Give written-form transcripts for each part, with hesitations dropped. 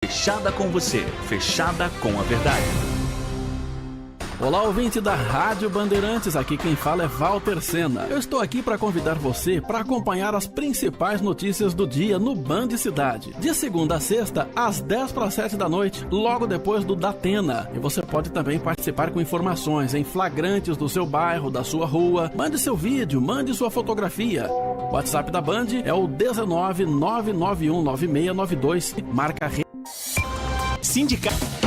Fechada com você, fechada com a verdade. Olá, ouvinte da Rádio Bandeirantes, aqui quem fala é Walter Sena. Eu estou aqui para convidar você para acompanhar as principais notícias do dia no Band Cidade. De segunda a sexta, às 10:50 da noite, logo depois do Datena. E você pode também participar com informações em flagrantes do seu bairro, da sua rua. Mande seu vídeo, mande sua fotografia. O WhatsApp da Band é o 199919692. Marca Sindicato.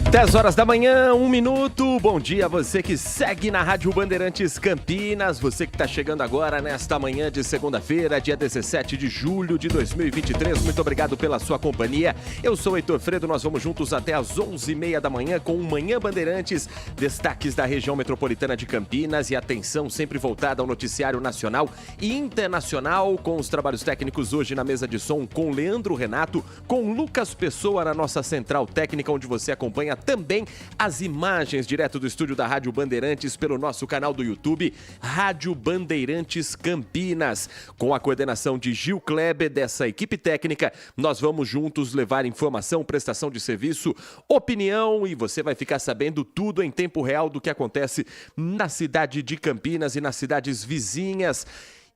10 horas da manhã, 1 minuto. Bom dia a você que segue na Rádio Bandeirantes Campinas. Você que está chegando agora nesta manhã de segunda-feira, dia 17 de julho de 2023. Muito obrigado pela sua companhia. Eu sou o Heitor Fredo, nós vamos juntos até às 11h30 da manhã com o Manhã Bandeirantes. Destaques da região metropolitana de Campinas e atenção sempre voltada ao noticiário nacional e internacional, com os trabalhos técnicos hoje na mesa de som com Leandro Renato, com Lucas Pessoa na nossa central técnica, onde você acompanha também as imagens direto do estúdio da Rádio Bandeirantes pelo nosso canal do YouTube, Rádio Bandeirantes Campinas. Com a coordenação de Gil Kleber, dessa equipe técnica, nós vamos juntos levar informação, prestação de serviço, opinião, e você vai ficar sabendo tudo em tempo real do que acontece na cidade de Campinas e nas cidades vizinhas.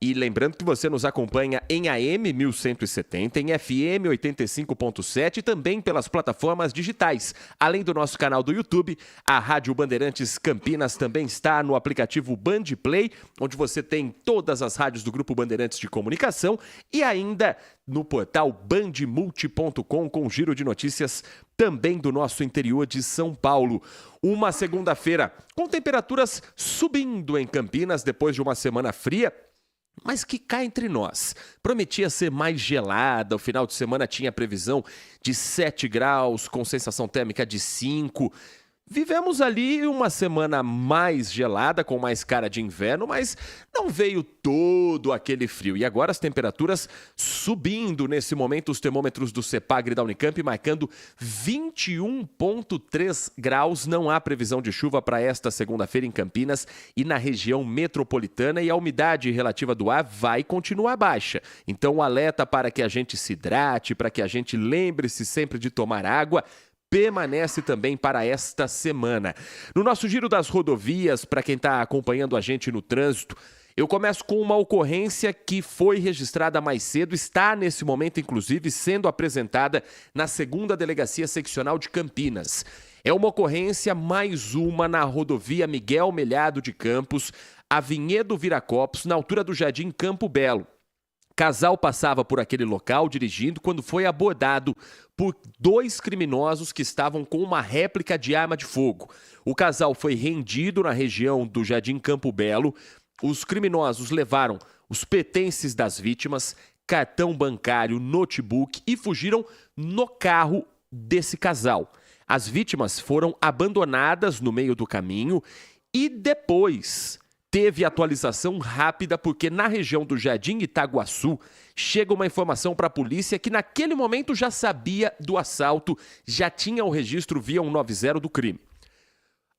E lembrando que você nos acompanha em AM 1170, em FM 85.7 e também pelas plataformas digitais. Além do nosso canal do YouTube, a Rádio Bandeirantes Campinas também está no aplicativo Band Play, onde você tem todas as rádios do Grupo Bandeirantes de Comunicação e ainda no portal bandmulti.com com giro de notícias também do nosso interior de São Paulo. Uma segunda-feira com temperaturas subindo em Campinas depois de uma semana fria, mas que cá entre nós. Prometia ser mais gelada, o final de semana tinha previsão de 7 graus, com sensação térmica de 5. Vivemos ali uma semana mais gelada, com mais cara de inverno, mas não veio todo aquele frio. E agora as temperaturas subindo. Nesse momento, os termômetros do CEPAGRE da Unicamp marcando 21,3 graus. Não há previsão de chuva para esta segunda-feira em Campinas e na região metropolitana. E a umidade relativa do ar vai continuar baixa. Então, o alerta para que a gente se hidrate, para que a gente lembre-se sempre de tomar água, permanece também para esta semana. No nosso giro das rodovias, para quem está acompanhando a gente no trânsito, eu começo com uma ocorrência que foi registrada mais cedo, está nesse momento, inclusive, sendo apresentada na 2ª Delegacia Seccional de Campinas. É uma ocorrência, mais uma, na rodovia Miguel Melhado de Campos, a Vinhedo Viracopos, na altura do Jardim Campo Belo. Casal passava por aquele local dirigindo quando foi abordado por 2 criminosos que estavam com uma réplica de arma de fogo. O casal foi rendido na região do Jardim Campo Belo. Os criminosos levaram os pertences das vítimas, cartão bancário, notebook e fugiram no carro desse casal. As vítimas foram abandonadas no meio do caminho e depois teve atualização rápida porque na região do Jardim Itaguaçu chega uma informação para a polícia que naquele momento já sabia do assalto, já tinha o registro via 190 do crime.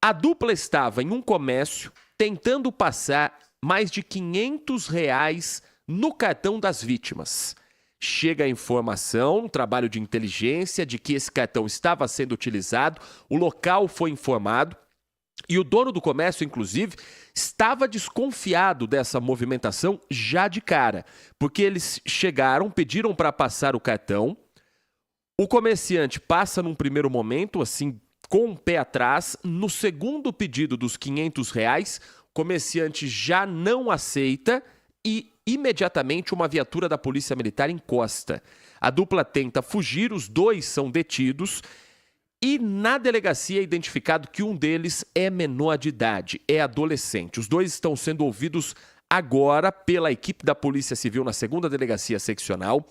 A dupla estava em um comércio tentando passar mais de R$500 no cartão das vítimas. Chega a informação, um trabalho de inteligência, de que esse cartão estava sendo utilizado, o local foi informado. E o dono do comércio, inclusive, estava desconfiado dessa movimentação já de cara, porque eles chegaram, pediram para passar o cartão, o comerciante passa num primeiro momento, assim, com o pé atrás, no segundo pedido dos R$500, o comerciante já não aceita e imediatamente uma viatura da Polícia Militar encosta. A dupla tenta fugir, os 2 são detidos. E na delegacia é identificado que um deles é menor de idade, é adolescente. Os 2 estão sendo ouvidos agora pela equipe da Polícia Civil na 2ª Delegacia Seccional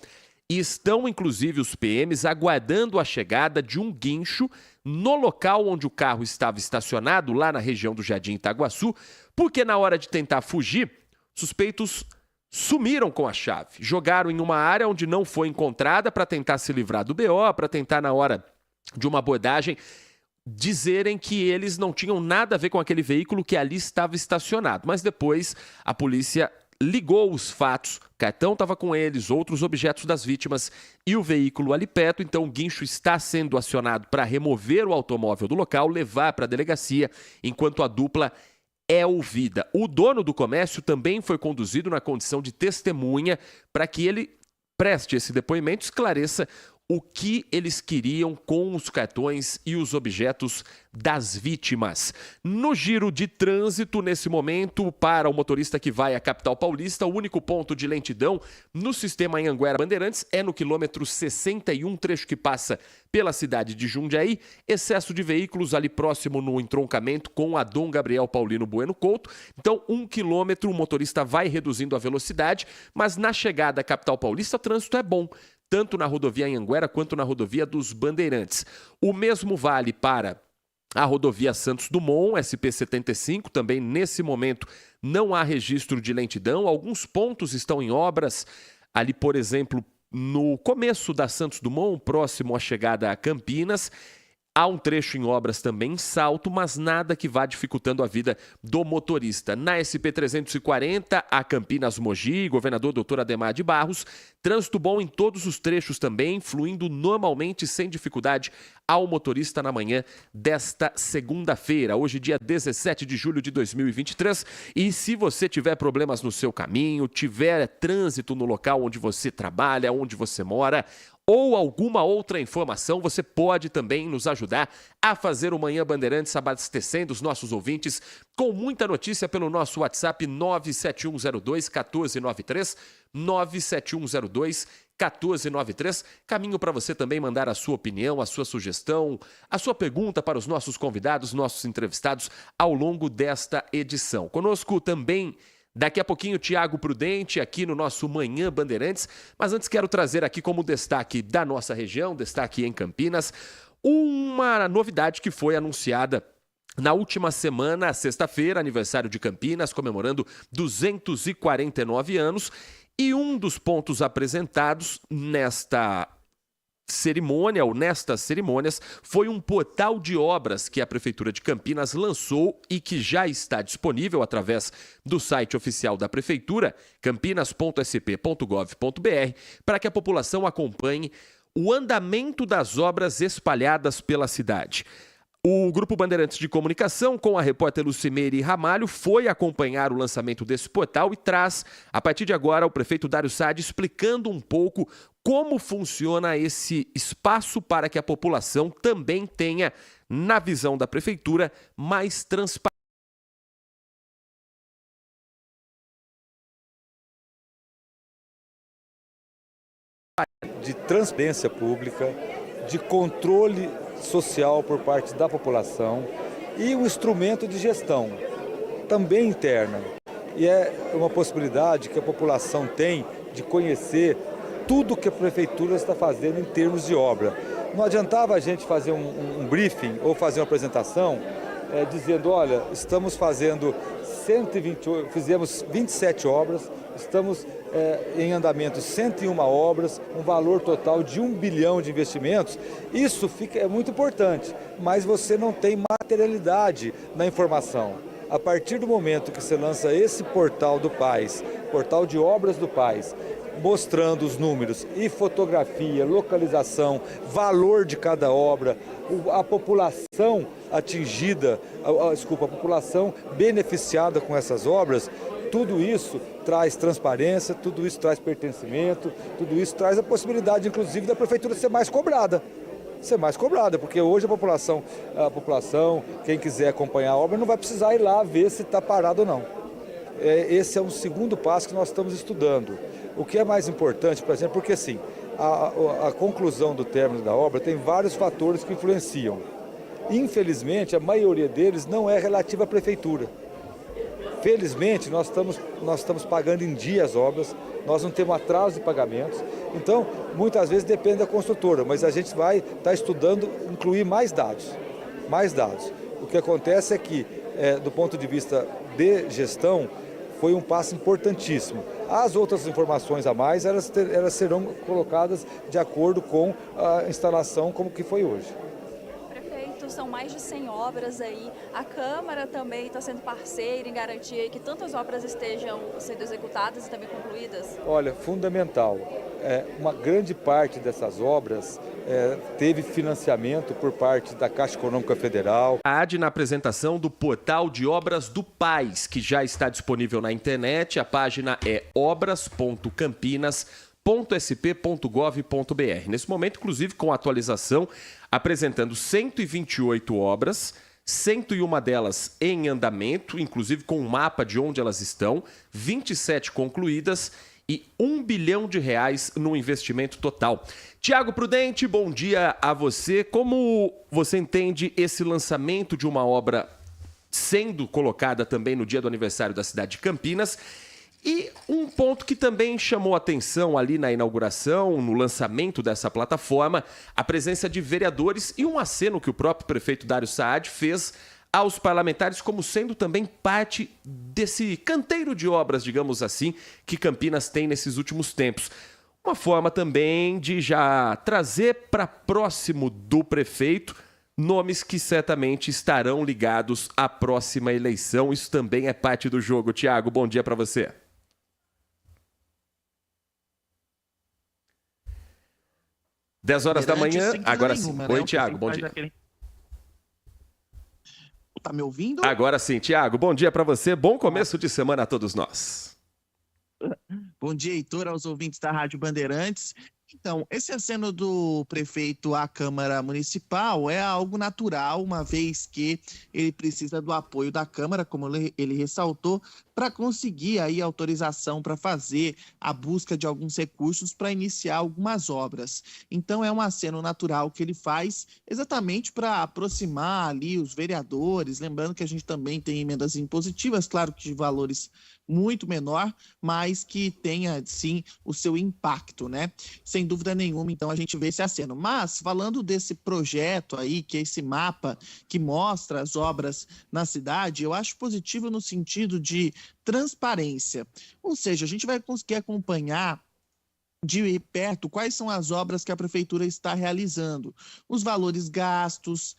e estão, inclusive, os PMs aguardando a chegada de um guincho no local onde o carro estava estacionado, lá na região do Jardim Itaguaçu, porque na hora de tentar fugir, suspeitos sumiram com a chave, jogaram em uma área onde não foi encontrada para tentar se livrar do BO, para tentar, na hora de uma abordagem, dizerem que eles não tinham nada a ver com aquele veículo que ali estava estacionado. Mas depois a polícia ligou os fatos, o cartão estava com eles, outros objetos das vítimas e o veículo ali perto. Então o guincho está sendo acionado para remover o automóvel do local, levar para a delegacia, enquanto a dupla é ouvida. O dono do comércio também foi conduzido na condição de testemunha para que ele preste esse depoimento, esclareça o que eles queriam com os cartões e os objetos das vítimas. No giro de trânsito, nesse momento, para o motorista que vai à capital paulista, o único ponto de lentidão no sistema Anhanguera Bandeirantes é no quilômetro 61, trecho que passa pela cidade de Jundiaí. Excesso de veículos ali próximo no entroncamento com a Dom Gabriel Paulino Bueno Couto. Então, 1 quilômetro, o motorista vai reduzindo a velocidade, mas na chegada à capital paulista, o trânsito é bom, tanto na rodovia Anhanguera quanto na rodovia dos Bandeirantes. O mesmo vale para a rodovia Santos Dumont, SP-75, também nesse momento não há registro de lentidão. Alguns pontos estão em obras, ali, por exemplo, no começo da Santos Dumont, próximo à chegada a Campinas. Há um trecho em obras também em Salto, mas nada que vá dificultando a vida do motorista. Na SP-340, a Campinas-Mogi, governador Dr. Adhemar de Barros, trânsito bom em todos os trechos também, fluindo normalmente sem dificuldade ao motorista na manhã desta segunda-feira, hoje dia 17 de julho de 2023. E se você tiver problemas no seu caminho, tiver trânsito no local onde você trabalha, onde você mora, ou alguma outra informação, você pode também nos ajudar a fazer o Manhã Bandeirantes, abastecendo os nossos ouvintes com muita notícia pelo nosso WhatsApp 97102-1493, 97102-1493. Caminho para você também mandar a sua opinião, a sua sugestão, a sua pergunta para os nossos convidados, nossos entrevistados ao longo desta edição. Conosco também daqui a pouquinho, Tiago Prudente, aqui no nosso Manhã Bandeirantes. Mas antes quero trazer aqui como destaque da nossa região, destaque em Campinas, uma novidade que foi anunciada na última semana, sexta-feira, aniversário de Campinas, comemorando 249 anos. E um dos pontos apresentados nestas cerimônias, foi um portal de obras que a Prefeitura de Campinas lançou e que já está disponível através do site oficial da Prefeitura, campinas.sp.gov.br, para que a população acompanhe o andamento das obras espalhadas pela cidade. O Grupo Bandeirantes de Comunicação, com a repórter Lucimeire Ramalho, foi acompanhar o lançamento desse portal e traz, a partir de agora, o prefeito Dário Saad explicando um pouco como funciona esse espaço para que a população também tenha, na visão da Prefeitura, mais transparência. De transparência pública, de controle social por parte da população e um instrumento de gestão, também interna. E é uma possibilidade que a população tem de conhecer tudo que a Prefeitura está fazendo em termos de obra. Não adiantava a gente fazer um briefing ou fazer uma apresentação dizendo, olha, estamos fazendo 128, fizemos 27 obras, estamos em andamento 101 obras, um valor total de 1 bilhão de investimentos. Isso é muito importante, mas você não tem materialidade na informação. A partir do momento que você lança esse portal do PAIS, portal de obras do PAIS, mostrando os números e fotografia, localização, valor de cada obra, a população atingida, a população beneficiada com essas obras, tudo isso traz transparência, tudo isso traz pertencimento, tudo isso traz a possibilidade, inclusive, da Prefeitura ser mais cobrada. Porque hoje a população, quem quiser acompanhar a obra, não vai precisar ir lá ver se está parado ou não. Esse é um segundo passo que nós estamos estudando. O que é mais importante, por exemplo, porque assim, a conclusão do término da obra tem vários fatores que influenciam. Infelizmente, a maioria deles não é relativa à Prefeitura. Felizmente, nós estamos pagando em dia as obras, nós não temos atraso de pagamentos, então, muitas vezes depende da construtora, mas a gente vai estar estudando incluir mais dados. O que acontece é que, do ponto de vista de gestão, foi um passo importantíssimo. As outras informações a mais, elas serão colocadas de acordo com a instalação como que foi hoje. são mais de 100 obras aí. A Câmara também está sendo parceira em garantir que tantas obras estejam sendo executadas e também concluídas? Olha, fundamental. Uma grande parte dessas obras teve financiamento por parte da Caixa Econômica Federal. Na apresentação do portal de obras do PAIS, que já está disponível na internet. A página é obras.campinas.sp.gov.br. Nesse momento, inclusive, com atualização, apresentando 128 obras, 101 delas em andamento, inclusive com um mapa de onde elas estão, 27 concluídas e R$1 bilhão no investimento total. Tiago Prudente, bom dia a você. Como você entende esse lançamento de uma obra sendo colocada também no dia do aniversário da cidade de Campinas? E um ponto que também chamou atenção ali na inauguração, no lançamento dessa plataforma, a presença de vereadores e um aceno que o próprio prefeito Dário Saad fez aos parlamentares como sendo também parte desse canteiro de obras, digamos assim, que Campinas tem nesses últimos tempos. Uma forma também de já trazer para próximo do prefeito nomes que certamente estarão ligados à próxima eleição. Isso também é parte do jogo. Tiago, bom dia para você. Dez horas da manhã, agora sim. Oi, Tiago, bom dia. Tá me ouvindo? Agora sim, Tiago, bom dia para você. Bom começo de semana a todos nós. Bom dia, Heitor, aos ouvintes da Rádio Bandeirantes. Então, esse aceno do prefeito à Câmara Municipal é algo natural, uma vez que ele precisa do apoio da Câmara, como ele ressaltou, para conseguir aí autorização para fazer a busca de alguns recursos para iniciar algumas obras. Então, é um aceno natural que ele faz exatamente para aproximar ali os vereadores, lembrando que a gente também tem emendas impositivas, claro que de valores muito menor, mas que tenha, sim, o seu impacto, né? Sem dúvida nenhuma, então, a gente vê esse aceno. Mas, falando desse projeto aí, que é esse mapa que mostra as obras na cidade, eu acho positivo no sentido de transparência. Ou seja, a gente vai conseguir acompanhar de perto quais são as obras que a prefeitura está realizando, os valores gastos,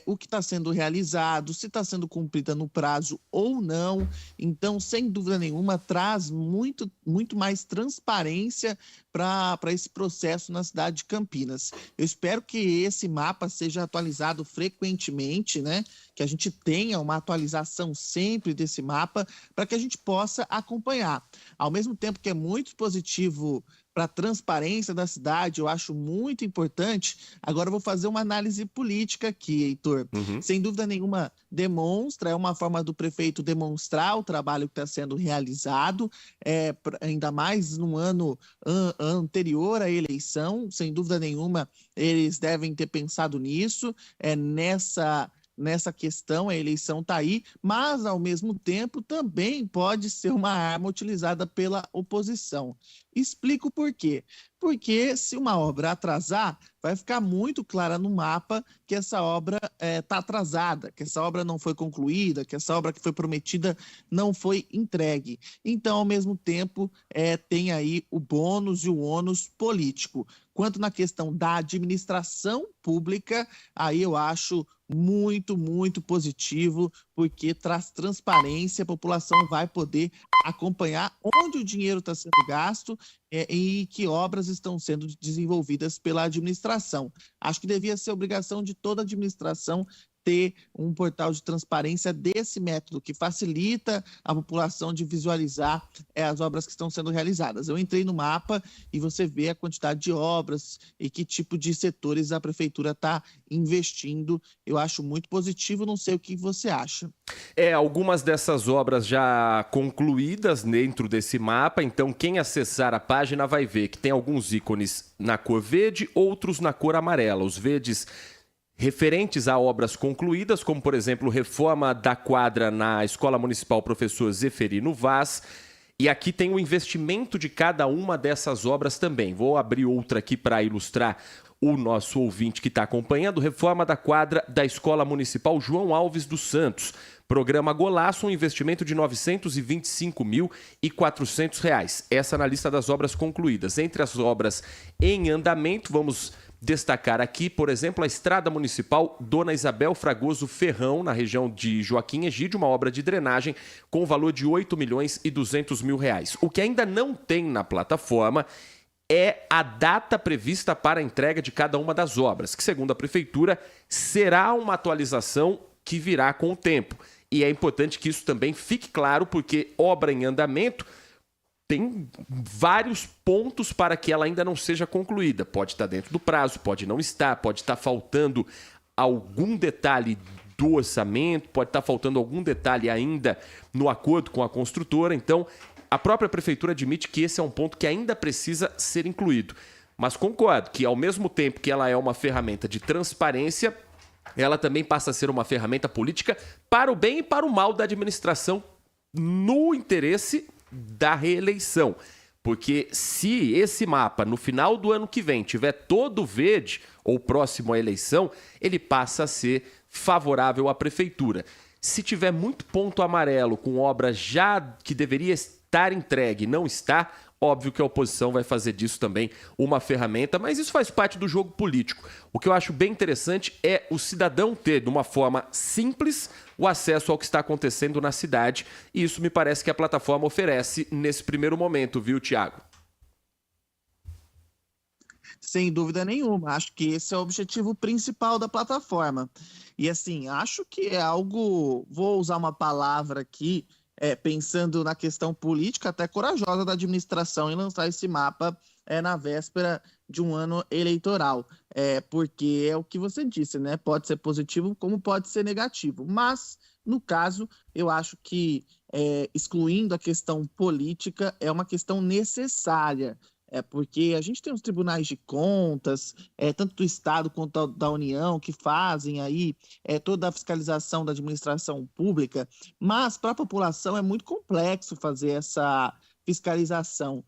o que está sendo realizado, se está sendo cumprida no prazo ou não. Então, sem dúvida nenhuma, traz muito mais transparência para esse processo na cidade de Campinas. Eu espero que esse mapa seja atualizado frequentemente, né? Que a gente tenha uma atualização sempre desse mapa para que a gente possa acompanhar. Ao mesmo tempo que é muito positivo para a transparência da cidade, eu acho muito importante. Agora eu vou fazer uma análise política aqui, Heitor. Sem dúvida nenhuma, demonstra, é uma forma do prefeito demonstrar o trabalho que está sendo realizado, ainda mais no ano anterior à eleição. Sem dúvida nenhuma, eles devem ter pensado nisso, nessa questão, a eleição está aí, mas, ao mesmo tempo, também pode ser uma arma utilizada pela oposição. Explico por quê. Porque se uma obra atrasar, vai ficar muito clara no mapa que essa obra está atrasada, que essa obra não foi concluída, que essa obra que foi prometida não foi entregue. Então, ao mesmo tempo, tem aí o bônus e o ônus político. Quanto na questão da administração pública, aí eu acho muito positivo, porque traz transparência, a população vai poder acompanhar onde o dinheiro está sendo gasto e que obras estão sendo desenvolvidas pela administração. Acho que devia ser obrigação de toda a administração ter um portal de transparência desse método, que facilita a população de visualizar as obras que estão sendo realizadas. Eu entrei no mapa e você vê a quantidade de obras e que tipo de setores a prefeitura está investindo. Eu acho muito positivo, não sei o que você acha. Algumas dessas obras já concluídas dentro desse mapa, então quem acessar a página vai ver que tem alguns ícones na cor verde, outros na cor amarela. Os verdes referentes a obras concluídas, como, por exemplo, reforma da quadra na Escola Municipal Professor Zeferino Vaz. E aqui tem o investimento de cada uma dessas obras também. Vou abrir outra aqui para ilustrar o nosso ouvinte que está acompanhando. Reforma da quadra da Escola Municipal João Alves dos Santos. Programa Golaço, um investimento de R$ 925.400. Essa na lista das obras concluídas. Entre as obras em andamento, vamos destacar aqui, por exemplo, a Estrada Municipal Dona Isabel Fragoso Ferrão, na região de Joaquim Egídio, uma obra de drenagem com o valor de R$8.200.000. O que ainda não tem na plataforma é a data prevista para a entrega de cada uma das obras, que, segundo a Prefeitura, será uma atualização que virá com o tempo. E é importante que isso também fique claro, porque obra em andamento tem vários pontos para que ela ainda não seja concluída. Pode estar dentro do prazo, pode não estar, pode estar faltando algum detalhe do orçamento, pode estar faltando algum detalhe ainda no acordo com a construtora. Então, a própria Prefeitura admite que esse é um ponto que ainda precisa ser incluído. Mas concordo que, ao mesmo tempo que ela é uma ferramenta de transparência, ela também passa a ser uma ferramenta política para o bem e para o mal da administração, no interesse da reeleição. Porque se esse mapa, no final do ano que vem, tiver todo verde, ou próximo à eleição, ele passa a ser favorável à Prefeitura. Se tiver muito ponto amarelo com obra já que deveria estar entregue e não está, óbvio que a oposição vai fazer disso também uma ferramenta, mas isso faz parte do jogo político. O que eu acho bem interessante é o cidadão ter, de uma forma simples, o acesso ao que está acontecendo na cidade, e isso me parece que a plataforma oferece nesse primeiro momento, viu, Tiago? Sem dúvida nenhuma, acho que esse é o objetivo principal da plataforma. E assim, acho que é algo, vou usar uma palavra aqui, pensando na questão política, até corajosa da administração em lançar esse mapa na véspera de um ano eleitoral. Porque é o que você disse, né? Pode ser positivo como pode ser negativo. Mas, no caso, eu acho que excluindo a questão política é uma questão necessária. Porque a gente tem os tribunais de contas, tanto do Estado quanto da União, que fazem aí toda a fiscalização da administração pública, mas para a população é muito complexo fazer essa fiscalização.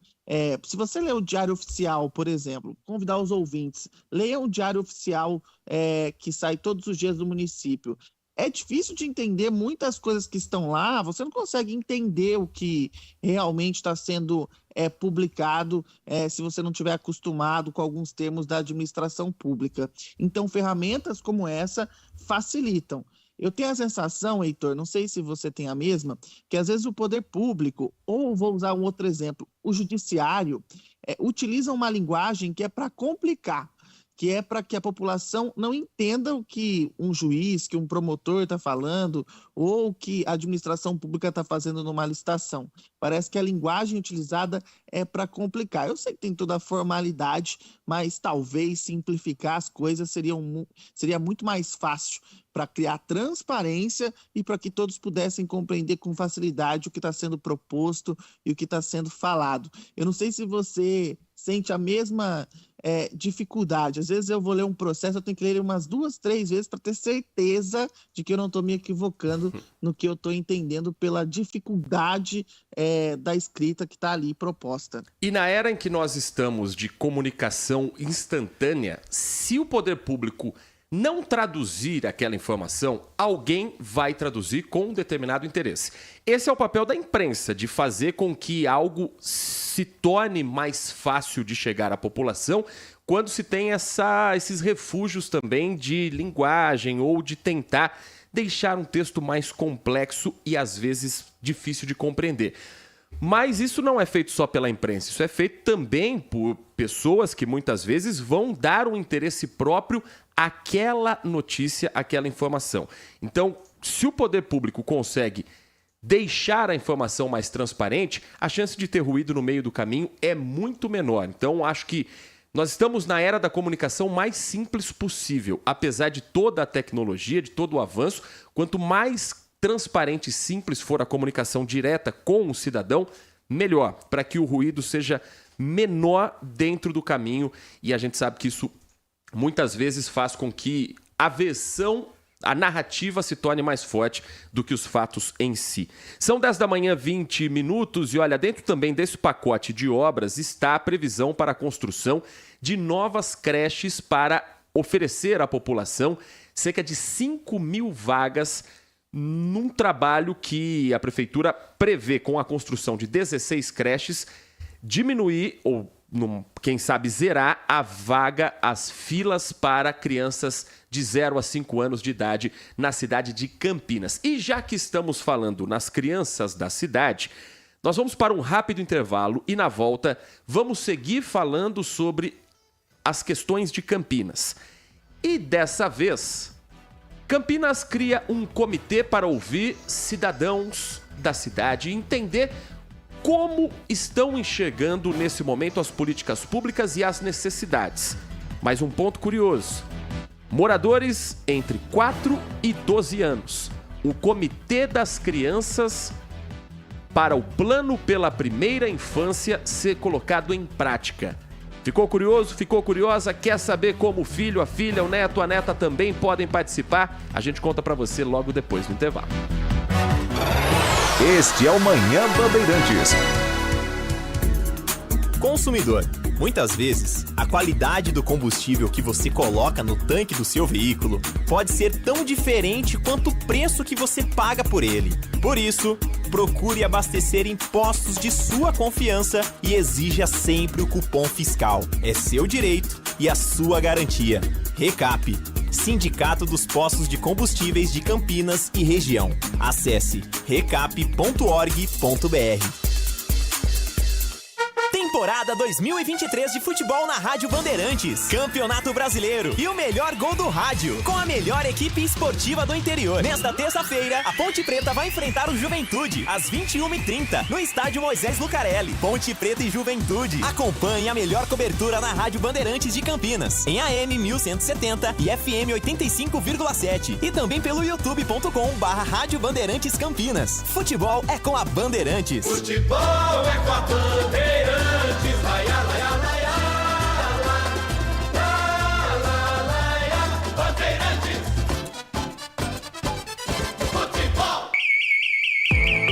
Se você ler o Diário Oficial, por exemplo, convidar os ouvintes, leiam o Diário Oficial que sai todos os dias do município. É difícil de entender muitas coisas que estão lá, você não consegue entender o que realmente está sendo publicado se você não estiver acostumado com alguns termos da administração pública. Então, ferramentas como essa facilitam. Eu tenho a sensação, Heitor, não sei se você tem a mesma, que às vezes o poder público, ou vou usar um outro exemplo, o judiciário, utiliza uma linguagem que é para complicar, que é para que a população não entenda o que um juiz, que um promotor está falando, ou que a administração pública está fazendo numa licitação. Parece que a linguagem utilizada é para complicar. Eu sei que tem toda a formalidade, mas talvez simplificar as coisas seria muito mais fácil para criar transparência e para que todos pudessem compreender com facilidade o que está sendo proposto e o que está sendo falado. Eu não sei se você sente a mesma dificuldade. Às vezes eu vou ler um processo, eu tenho que ler umas 2, 3 vezes para ter certeza de que eu não estou me equivocando no que eu estou entendendo pela dificuldade da escrita que está ali proposta. E na era em que nós estamos de comunicação instantânea, se o poder público não traduzir aquela informação, alguém vai traduzir com um determinado interesse. Esse é o papel da imprensa, de fazer com que algo se torne mais fácil de chegar à população quando se tem esses refúgios também de linguagem ou de tentar deixar um texto mais complexo e às vezes difícil de compreender. Mas isso não é feito só pela imprensa, isso é feito também por pessoas que muitas vezes vão dar um interesse próprio àquela notícia, àquela informação. Então, se o poder público consegue deixar a informação mais transparente, a chance de ter ruído no meio do caminho é muito menor. Então, acho que nós estamos na era da comunicação mais simples possível. Apesar de toda a tecnologia, de todo o avanço, quanto mais transparente e simples for a comunicação direta com o cidadão, melhor, para que o ruído seja menor dentro do caminho. E a gente sabe que isso muitas vezes faz com que a narrativa se torne mais forte do que os fatos em si. São 10 da manhã, 20 minutos, e olha, dentro também desse pacote de obras está a previsão para a construção de novas creches para oferecer à população cerca de 5.000 vagas num trabalho que a Prefeitura prevê, com a construção de 16 creches, diminuir ou quem sabe, zerar a vaga, as filas para crianças de 0 a 5 anos de idade na cidade de Campinas. E já que estamos falando nas crianças da cidade, nós vamos para um rápido intervalo e na volta vamos seguir falando sobre as questões de Campinas. E dessa vez, Campinas cria um comitê para ouvir cidadãos da cidade e entender como estão enxergando nesse momento as políticas públicas e as necessidades. Mas um ponto curioso: moradores entre 4 e 12 anos. O Comitê das Crianças para o Plano pela Primeira Infância ser colocado em prática. Ficou curioso? Ficou curiosa? Quer saber como o filho, a filha, o neto, a neta também podem participar? A gente conta pra você logo depois do intervalo. Este é o Manhã Bandeirantes. Consumidor, muitas vezes, a qualidade do combustível que você coloca no tanque do seu veículo pode ser tão diferente quanto o preço que você paga por ele. Por isso, procure abastecer em postos de sua confiança e exija sempre o cupom fiscal. É seu direito e a sua garantia. Recap, Sindicato dos Postos de Combustíveis de Campinas e Região. Acesse recap.org.br. Temporada 2023 de futebol na Rádio Bandeirantes. Campeonato Brasileiro e o melhor gol do rádio, com a melhor equipe esportiva do interior. Nesta terça-feira, a Ponte Preta vai enfrentar o Juventude, às 21h30, no estádio Moisés Lucarelli. Ponte Preta e Juventude. Acompanhe a melhor cobertura na Rádio Bandeirantes de Campinas, em AM 1170 e FM 85,7. E também pelo youtube.com/Rádio Bandeirantes Campinas. Futebol é com a Bandeirantes. Futebol é com a Bandeirantes.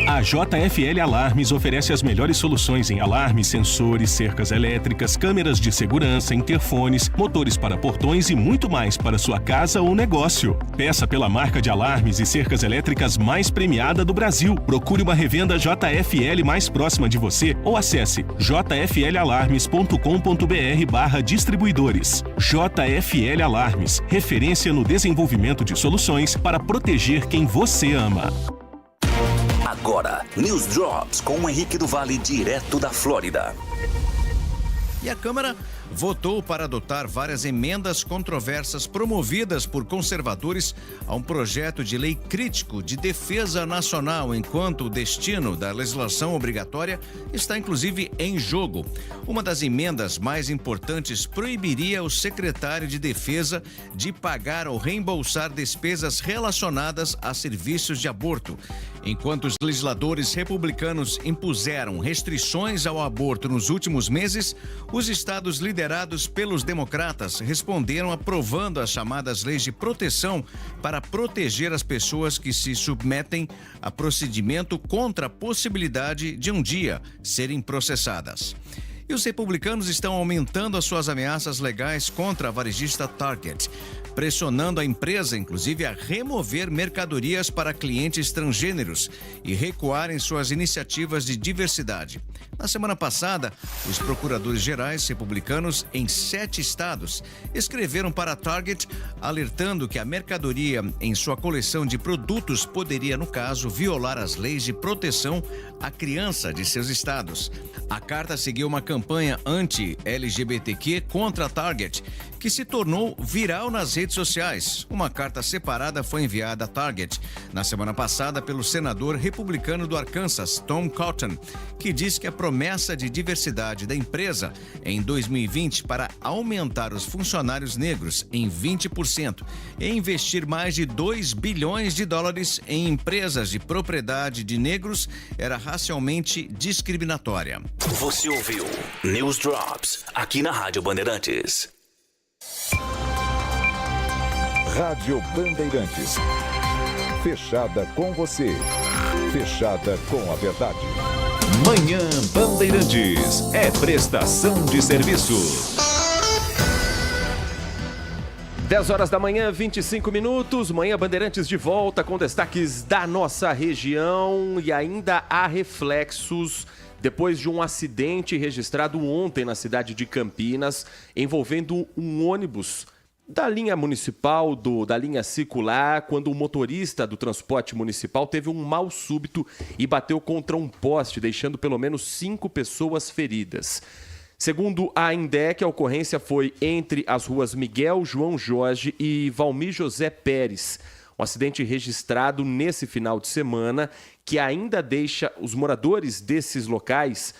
A JFL Alarmes oferece as melhores soluções em alarmes, sensores, cercas elétricas, câmeras de segurança, interfones, motores para portões e muito mais para sua casa ou negócio. Peça pela marca de alarmes e cercas elétricas mais premiada do Brasil. Procure uma revenda JFL mais próxima de você ou acesse jflalarmes.com.br/distribuidores. JFL Alarmes, referência no desenvolvimento de soluções para proteger quem você ama. Agora, News Drops com o Henrique do Vale, direto da Flórida. E a Câmara votou para adotar várias emendas controversas promovidas por conservadores a um projeto de lei crítico de defesa nacional, enquanto o destino da legislação obrigatória está inclusive em jogo. Uma das emendas mais importantes proibiria o secretário de Defesa de pagar ou reembolsar despesas relacionadas a serviços de aborto. Enquanto os legisladores republicanos impuseram restrições ao aborto nos últimos meses, os estados liderados pelos democratas responderam aprovando as chamadas leis de proteção para proteger as pessoas que se submetem a procedimento contra a possibilidade de um dia serem processadas. E os republicanos estão aumentando as suas ameaças legais contra a varejista Target, pressionando a empresa, inclusive, a remover mercadorias para clientes transgêneros e recuar em suas iniciativas de diversidade. Na semana passada, os procuradores gerais republicanos em 7 estados escreveram para a Target alertando que a mercadoria em sua coleção de produtos poderia, no caso, violar as leis de proteção à criança de seus estados. A carta seguiu uma campanha anti-LGBTQ contra a Target, que se tornou viral nas redes sociais. Uma carta separada foi enviada à Target na semana passada pelo senador republicano do Arkansas, Tom Cotton, que diz que a promessa de diversidade da empresa em 2020 para aumentar os funcionários negros em 20% e investir mais de $2 bilhões em empresas de propriedade de negros era racialmente discriminatória. Você ouviu News Drops aqui na Rádio Bandeirantes. Rádio Bandeirantes. Fechada com você. Fechada com a verdade. Manhã Bandeirantes. É prestação de serviço. 10 horas da manhã, 25 minutos. Manhã Bandeirantes de volta com destaques da nossa região. E ainda há reflexos depois de um acidente registrado ontem na cidade de Campinas, envolvendo um ônibus da linha municipal, da linha circular, quando o motorista do transporte municipal teve um mal súbito e bateu contra um poste, deixando pelo menos 5 pessoas feridas. Segundo a INDEC, a ocorrência foi entre as ruas Miguel João Jorge e Valmir José Pérez. Um acidente registrado nesse final de semana que ainda deixa os moradores desses locais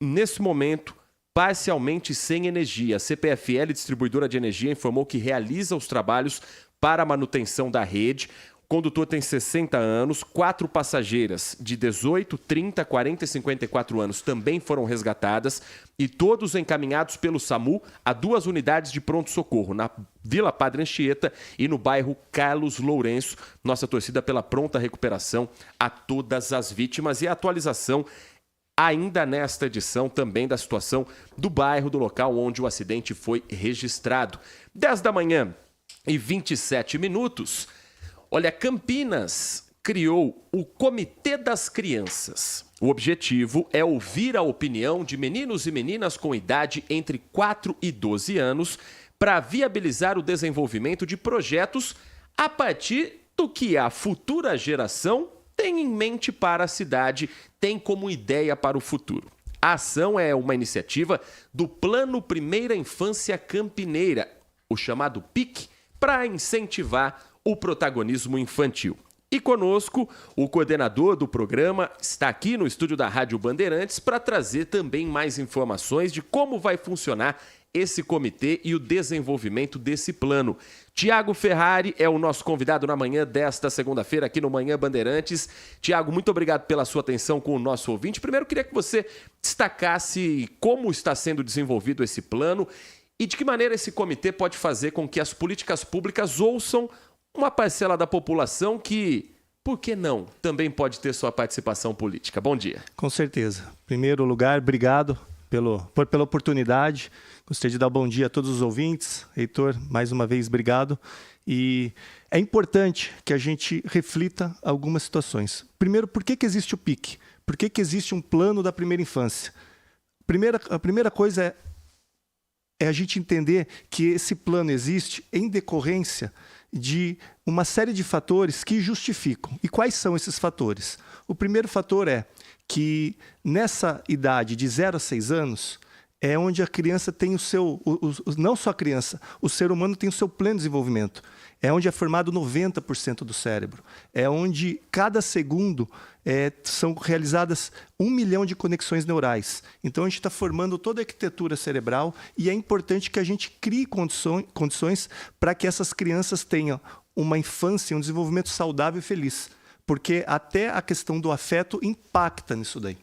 nesse momento, parcialmente sem energia. A CPFL, distribuidora de energia, informou que realiza os trabalhos para a manutenção da rede. O condutor tem 60 anos, 4 passageiras de 18, 30, 40 e 54 anos também foram resgatadas e todos encaminhados pelo SAMU a 2 unidades de pronto-socorro, na Vila Padre Anchieta e no bairro Carlos Lourenço. Nossa torcida pela pronta recuperação a todas as vítimas e a atualização ainda nesta edição também da situação do bairro, do local onde o acidente foi registrado. 10 da manhã e 27 minutos. Olha, Campinas criou o Comitê das Crianças. O objetivo é ouvir a opinião de meninos e meninas com idade entre 4 e 12 anos para viabilizar o desenvolvimento de projetos a partir do que a futura geração tem em mente para a cidade, tem como ideia para o futuro. A ação é uma iniciativa do Plano Primeira Infância Campineira, o chamado PIC, para incentivar o protagonismo infantil. E conosco, o coordenador do programa está aqui no estúdio da Rádio Bandeirantes para trazer também mais informações de como vai funcionar esse comitê e o desenvolvimento desse plano. Tiago Ferrari é o nosso convidado na manhã desta segunda-feira aqui no Manhã Bandeirantes. Tiago, muito obrigado pela sua atenção com o nosso ouvinte. Primeiro, queria que você destacasse como está sendo desenvolvido esse plano e de que maneira esse comitê pode fazer com que as políticas públicas ouçam uma parcela da população que, por que não, também pode ter sua participação política. Bom dia. Com certeza. Em primeiro lugar, obrigado pela oportunidade. Gostaria de dar um bom dia a todos os ouvintes. Heitor, mais uma vez, obrigado. E é importante que a gente reflita algumas situações. Primeiro, por que existe o PIC? Por que existe um plano da primeira infância? A primeira coisa é a gente entender que esse plano existe em decorrência de uma série de fatores que justificam. E quais são esses fatores? O primeiro fator é que nessa idade de 0 a 6 anos é onde a criança tem o seu, não só a criança, o ser humano tem o seu pleno desenvolvimento. É onde é formado 90% do cérebro. É onde cada segundo são realizadas 1 milhão de conexões neurais. Então a gente está formando toda a arquitetura cerebral e é importante que a gente crie condições para que essas crianças tenham uma infância, um desenvolvimento saudável e feliz. Porque até a questão do afeto impacta nisso daí.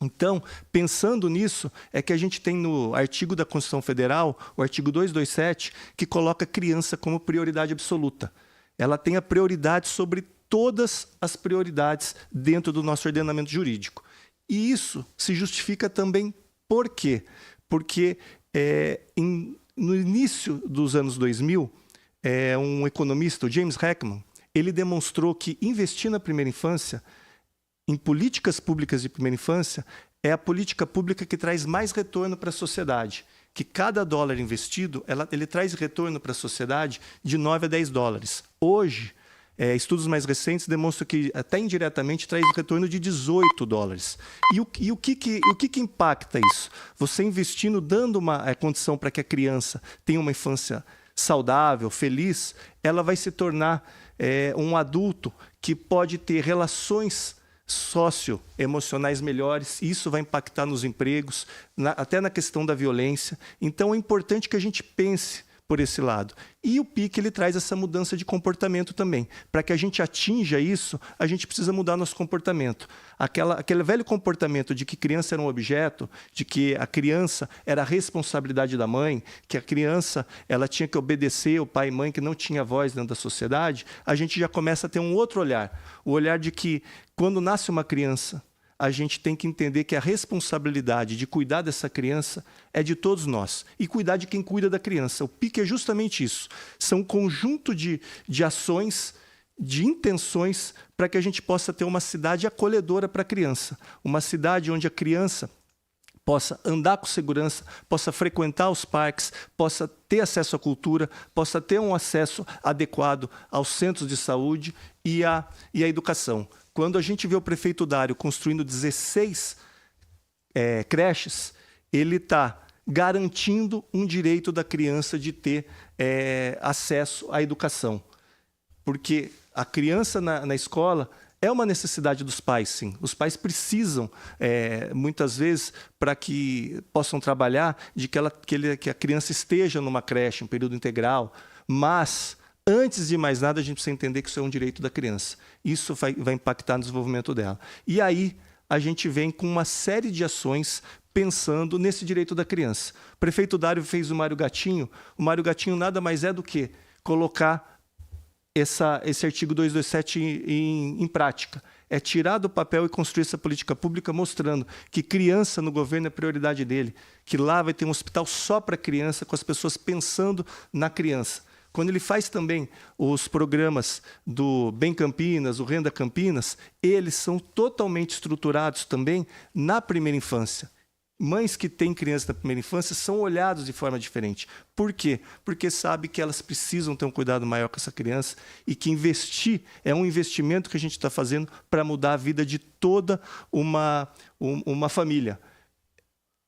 Então, pensando nisso, é que a gente tem no artigo da Constituição Federal, o artigo 227, que coloca a criança como prioridade absoluta. Ela tem a prioridade sobre todas as prioridades dentro do nosso ordenamento jurídico. E isso se justifica também por quê? Porque no início dos anos 2000, um economista, o James Heckman, ele demonstrou que investir na primeira infância, em políticas públicas de primeira infância, é a política pública que traz mais retorno para a sociedade. Que cada dólar investido, ele traz retorno para a sociedade de 9 a 10 dólares. Hoje, estudos mais recentes demonstram que até indiretamente traz retorno de 18 dólares. E o que impacta isso? Você investindo, dando uma condição para que a criança tenha uma infância saudável, feliz, ela vai se tornar um adulto que pode ter relações socioemocionais melhores, e isso vai impactar nos empregos, até na questão da violência. Então é importante que a gente pense por esse lado. E o PIC ele traz essa mudança de comportamento também. Para que a gente atinja isso, a gente precisa mudar nosso comportamento. Aquele velho comportamento de que criança era um objeto, de que a criança era a responsabilidade da mãe, que a criança ela tinha que obedecer o pai e mãe, que não tinha voz dentro da sociedade, a gente já começa a ter um outro olhar. O olhar de que, quando nasce uma criança, a gente tem que entender que a responsabilidade de cuidar dessa criança é de todos nós. E cuidar de quem cuida da criança. O PIC é justamente isso. São um conjunto de ações de intenções para que a gente possa ter uma cidade acolhedora para a criança. Uma cidade onde a criança possa andar com segurança, possa frequentar os parques, possa ter acesso à cultura, possa ter um acesso adequado aos centros de saúde e à educação. Quando a gente vê o prefeito Dário construindo 16 creches, ele está garantindo um direito da criança de ter acesso à educação. Porque a criança na escola é uma necessidade dos pais, sim. Os pais precisam, muitas vezes, para que possam trabalhar, de que a criança esteja numa creche, em período integral. Mas, antes de mais nada, a gente precisa entender que isso é um direito da criança. Isso vai impactar no desenvolvimento dela. E aí, a gente vem com uma série de ações pensando nesse direito da criança. O prefeito Dário fez o Mário Gatinho. O Mário Gatinho nada mais é do que colocar esse artigo 227 em prática. É tirar do papel e construir essa política pública mostrando que criança no governo é prioridade dele, que lá vai ter um hospital só para criança, com as pessoas pensando na criança. Quando ele faz também os programas do Bem Campinas, o Renda Campinas, eles são totalmente estruturados também na primeira infância. Mães que têm criança na primeira infância são olhadas de forma diferente. Por quê? Porque sabe que elas precisam ter um cuidado maior com essa criança e que investir é um investimento que a gente está fazendo para mudar a vida de toda uma família.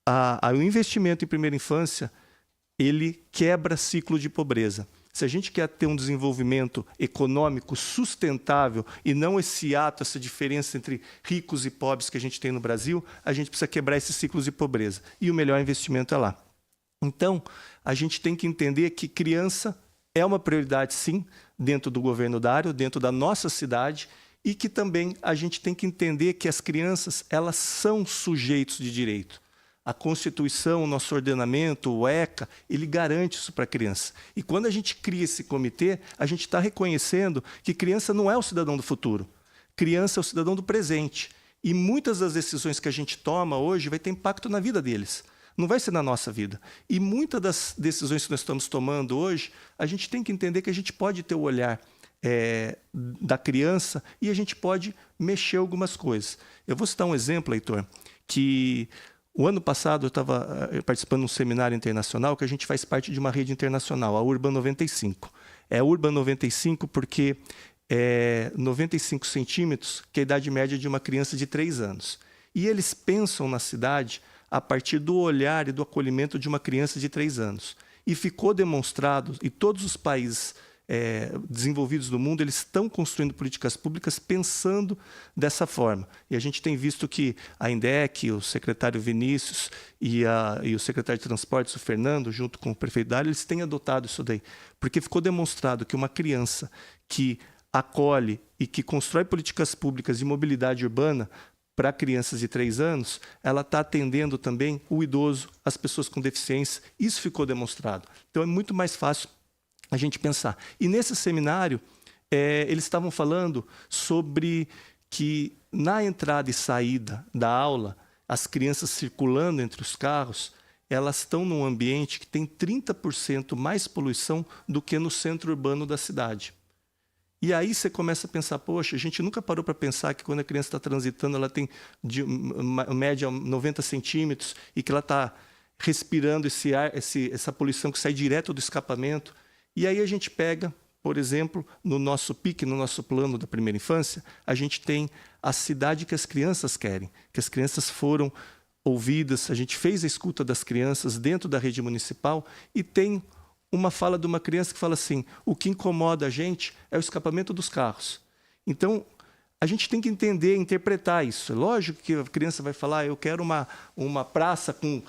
O investimento em primeira infância, ele quebra ciclo de pobreza. Se a gente quer ter um desenvolvimento econômico sustentável e não esse ato, essa diferença entre ricos e pobres que a gente tem no Brasil, a gente precisa quebrar esses ciclos de pobreza. E o melhor investimento é lá. Então, a gente tem que entender que criança é uma prioridade, sim, dentro do governo Dário, dentro da nossa cidade, e que também a gente tem que entender que as crianças, elas são sujeitos de direito. A Constituição, o nosso ordenamento, o ECA, ele garante isso para a criança. E quando a gente cria esse comitê, a gente está reconhecendo que criança não é o cidadão do futuro. Criança é o cidadão do presente. E muitas das decisões que a gente toma hoje vai ter impacto na vida deles. Não vai ser na nossa vida. E muitas das decisões que nós estamos tomando hoje, a gente tem que entender que a gente pode ter o olhar da criança e a gente pode mexer algumas coisas. Eu vou citar um exemplo, Heitor, que o ano passado eu estava participando de um seminário internacional que a gente faz parte de uma rede internacional, a Urban 95. É Urban 95 porque é 95 centímetros, que é a idade média de uma criança de 3 anos. E eles pensam na cidade a partir do olhar e do acolhimento de uma criança de 3 anos. E ficou demonstrado, e todos os países desenvolvidos do mundo, eles estão construindo políticas públicas pensando dessa forma. E a gente tem visto que a INDEC, o secretário Vinícius e o secretário de Transportes, o Fernando, junto com o prefeito Dário, eles têm adotado isso daí. Porque ficou demonstrado que uma criança que acolhe e que constrói políticas públicas de mobilidade urbana para crianças de 3 anos, ela está atendendo também o idoso, as pessoas com deficiência. Isso ficou demonstrado. Então é muito mais fácil a gente pensar. E nesse seminário, eles estavam falando sobre que na entrada e saída da aula, as crianças circulando entre os carros, elas estão num ambiente que tem 30% mais poluição do que no centro urbano da cidade. E aí você começa a pensar, poxa, a gente nunca parou para pensar que quando a criança está transitando, ela tem de média 90 centímetros e que ela está respirando esse ar, essa poluição que sai direto do escapamento. E aí a gente pega, por exemplo, no nosso PIC, no nosso plano da primeira infância, a gente tem a cidade que as crianças querem, que as crianças foram ouvidas, a gente fez a escuta das crianças dentro da rede municipal e tem uma fala de uma criança que fala assim, o que incomoda a gente é o escapamento dos carros. Então, a gente tem que entender, interpretar isso. É lógico que a criança vai falar, eu quero uma praça com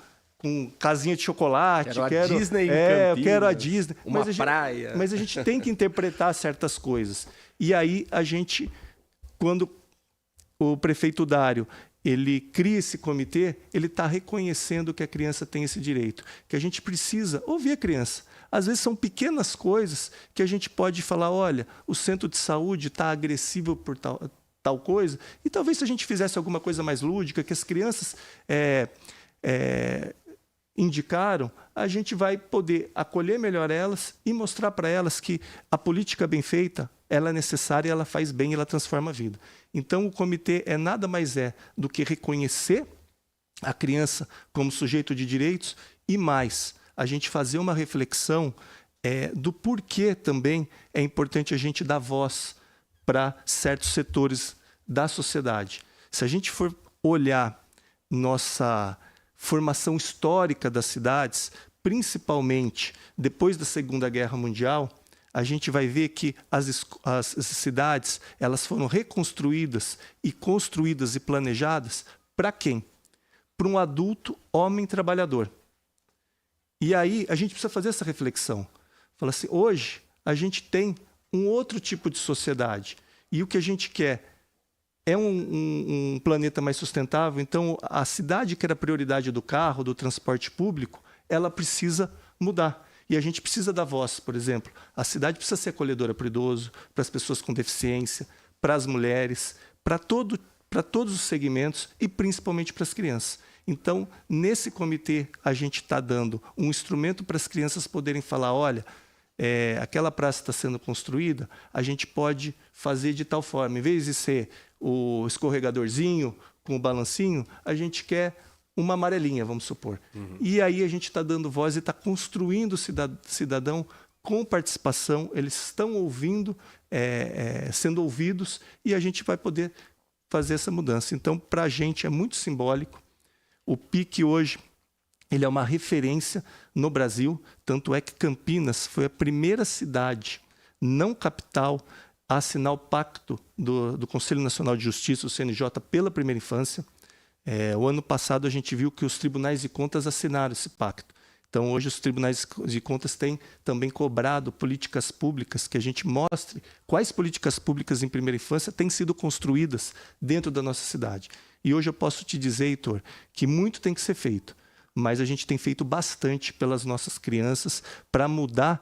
casinha de chocolate, quero a Disney em eu quero a Disney. Uma praia. Mas a gente tem que interpretar certas coisas. E aí a gente, quando o prefeito Dário, ele cria esse comitê, ele está reconhecendo que a criança tem esse direito, que a gente precisa ouvir a criança. Às vezes são pequenas coisas que a gente pode falar, olha, o centro de saúde está agressivo por tal coisa, e talvez se a gente fizesse alguma coisa mais lúdica, que as crianças indicaram, a gente vai poder acolher melhor elas e mostrar para elas que a política bem feita, ela é necessária, ela faz bem, ela transforma a vida. Então, o comitê nada mais do que reconhecer a criança como sujeito de direitos e mais, a gente fazer uma reflexão do porquê também é importante a gente dar voz para certos setores da sociedade. Se a gente for olhar nossa formação histórica das cidades, principalmente depois da Segunda Guerra Mundial, a gente vai ver que as cidades elas foram reconstruídas e construídas e planejadas para quem? Para um adulto homem trabalhador. E aí a gente precisa fazer essa reflexão. Fala assim, hoje a gente tem um outro tipo de sociedade e o que a gente quer é um planeta mais sustentável. Então, a cidade que era prioridade do carro, do transporte público, ela precisa mudar. E a gente precisa dar voz, por exemplo. A cidade precisa ser acolhedora para o idoso, para as pessoas com deficiência, para as mulheres, para todos os segmentos e principalmente para as crianças. Então, nesse comitê, a gente está dando um instrumento para as crianças poderem falar, olha, aquela praça está sendo construída, a gente pode fazer de tal forma. Em vez de ser o escorregadorzinho com o balancinho, a gente quer uma amarelinha, vamos supor. E aí a gente está dando voz e está construindo o cidadão com participação, eles estão ouvindo, sendo ouvidos, e a gente vai poder fazer essa mudança. Então, para a gente é muito simbólico. O PIC hoje ele é uma referência no Brasil, tanto é que Campinas foi a primeira cidade não capital a assinar o pacto do Conselho Nacional de Justiça, o CNJ, pela primeira infância. O ano passado a gente viu que os tribunais de contas assinaram esse pacto. Então hoje os tribunais de contas têm também cobrado políticas públicas, que a gente mostre quais políticas públicas em primeira infância têm sido construídas dentro da nossa cidade. E hoje eu posso te dizer, Heitor, que muito tem que ser feito, mas a gente tem feito bastante pelas nossas crianças para mudar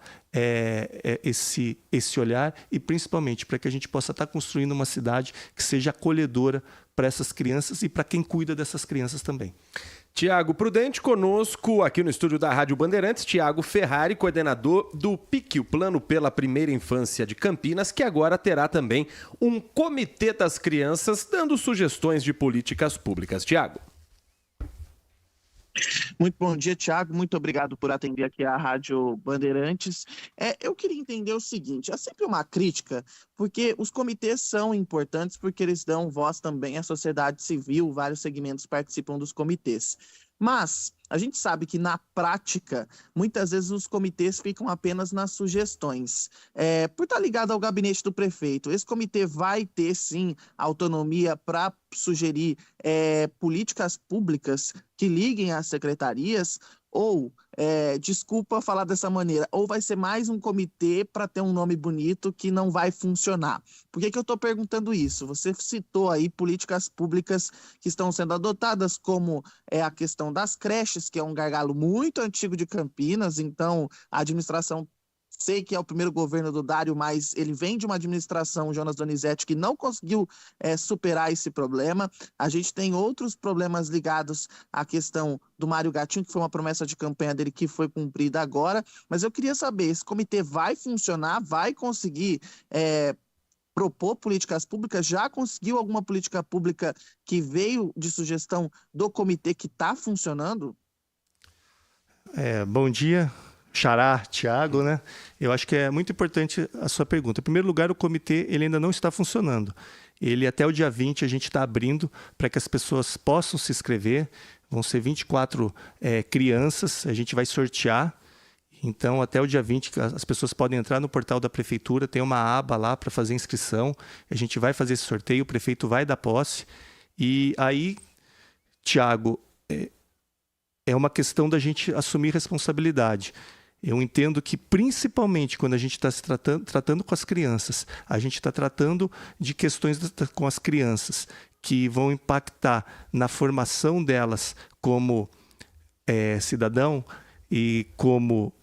esse olhar e principalmente para que a gente possa estar construindo uma cidade que seja acolhedora para essas crianças e para quem cuida dessas crianças também. Tiago Prudente conosco aqui no estúdio da Rádio Bandeirantes, Tiago Ferrari, coordenador do PIC, o Plano pela Primeira Infância de Campinas, que agora terá também um comitê das crianças dando sugestões de políticas públicas. Tiago. Muito bom dia, Tiago. Muito obrigado por atender aqui a Rádio Bandeirantes. Eu queria entender o seguinte, é sempre uma crítica, porque os comitês são importantes, porque eles dão voz também à sociedade civil, vários segmentos participam dos comitês. Mas a gente sabe que, na prática, muitas vezes os comitês ficam apenas nas sugestões. Por estar ligado ao gabinete do prefeito, esse comitê vai ter, sim, autonomia para sugerir políticas públicas que liguem às secretarias? Ou, desculpa falar dessa maneira, ou vai ser mais um comitê para ter um nome bonito que não vai funcionar? Por que eu estou perguntando isso? Você citou aí políticas públicas que estão sendo adotadas, como a questão das creches, que é um gargalo muito antigo de Campinas, então a administração... Sei que é o primeiro governo do Dário, mas ele vem de uma administração, Jonas Donizete, que não conseguiu superar esse problema. A gente tem outros problemas ligados à questão do Mário Gatinho, que foi uma promessa de campanha dele que foi cumprida agora. Mas eu queria saber, esse comitê vai funcionar, vai conseguir propor políticas públicas? Já conseguiu alguma política pública que veio de sugestão do comitê que está funcionando? Bom dia. Xará, Tiago, né? Eu acho que é muito importante a sua pergunta. Em primeiro lugar, o comitê ele ainda não está funcionando. Ele, até o dia 20, a gente está abrindo para que as pessoas possam se inscrever. Vão ser 24 crianças, a gente vai sortear. Então, até o dia 20, as pessoas podem entrar no portal da prefeitura, tem uma aba lá para fazer inscrição. A gente vai fazer esse sorteio, o prefeito vai dar posse. E aí, Tiago, é uma questão da gente assumir responsabilidade. Eu entendo que, principalmente, quando a gente está se tratando com as crianças, a gente está tratando de questões com as crianças que vão impactar na formação delas como cidadão e como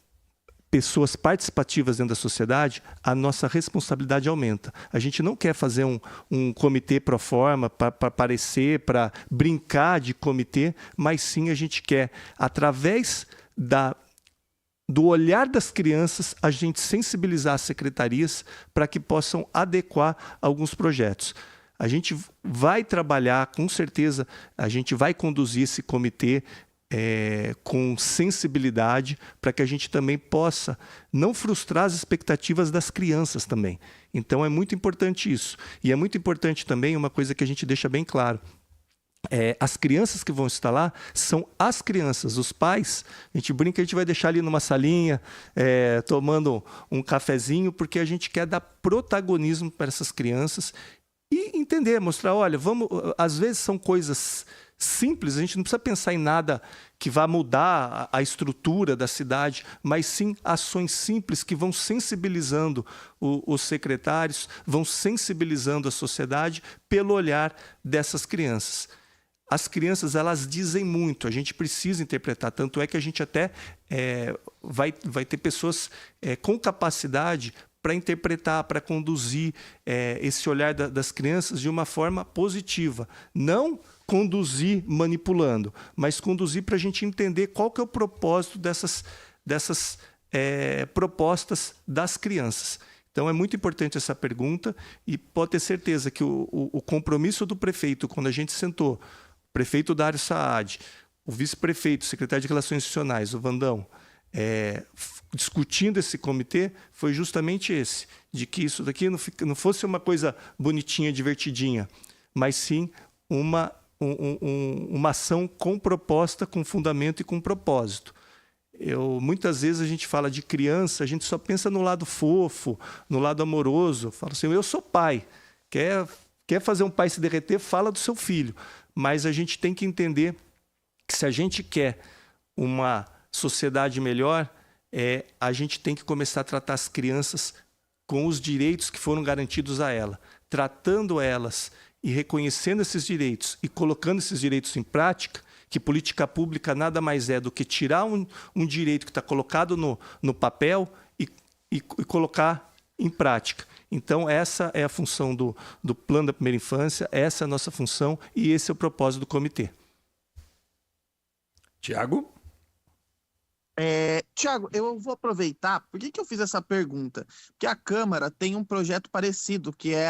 pessoas participativas dentro da sociedade, a nossa responsabilidade aumenta. A gente não quer fazer um comitê pro forma para aparecer, para brincar de comitê, mas sim a gente quer, através da do olhar das crianças, a gente sensibilizar as secretarias para que possam adequar alguns projetos. A gente vai trabalhar, com certeza, a gente vai conduzir esse comitê com sensibilidade para que a gente também possa não frustrar as expectativas das crianças também. Então é muito importante isso. E é muito importante também uma coisa que a gente deixa bem claro. As crianças que vão estar lá são as crianças. Os pais, a gente brinca, a gente vai deixar ali numa salinha, tomando um cafezinho, porque a gente quer dar protagonismo para essas crianças e entender, mostrar, olha, vamos, às vezes são coisas simples, a gente não precisa pensar em nada que vá mudar a estrutura da cidade, mas sim ações simples que vão sensibilizando os secretários, vão sensibilizando a sociedade pelo olhar dessas crianças. As crianças, elas dizem muito, a gente precisa interpretar, tanto é que a gente até vai ter pessoas com capacidade para interpretar, para conduzir esse olhar das crianças de uma forma positiva. Não conduzir manipulando, mas conduzir para a gente entender qual que é o propósito dessas propostas das crianças. Então é muito importante essa pergunta e pode ter certeza que o compromisso do prefeito, quando a gente sentou, o prefeito Dário Saad, o vice-prefeito, o secretário de Relações Institucionais, o Vandão, discutindo esse comitê, foi justamente esse, de que isso daqui não fosse uma coisa bonitinha, divertidinha, mas sim uma ação com proposta, com fundamento e com propósito. Muitas vezes a gente fala de criança, a gente só pensa no lado fofo, no lado amoroso. Fala assim, eu sou pai. Quer fazer um pai se derreter? Fala do seu filho. Mas a gente tem que entender que se a gente quer uma sociedade melhor, a gente tem que começar a tratar as crianças com os direitos que foram garantidos a ela. Tratando elas e reconhecendo esses direitos e colocando esses direitos em prática, que política pública nada mais é do que tirar um direito que está colocado no papel e colocar em prática. Então, essa é a função do Plano da Primeira Infância, essa é a nossa função e esse é o propósito do comitê. Tiago? Tiago, eu vou aproveitar. Por que eu fiz essa pergunta? Porque a Câmara tem um projeto parecido, que é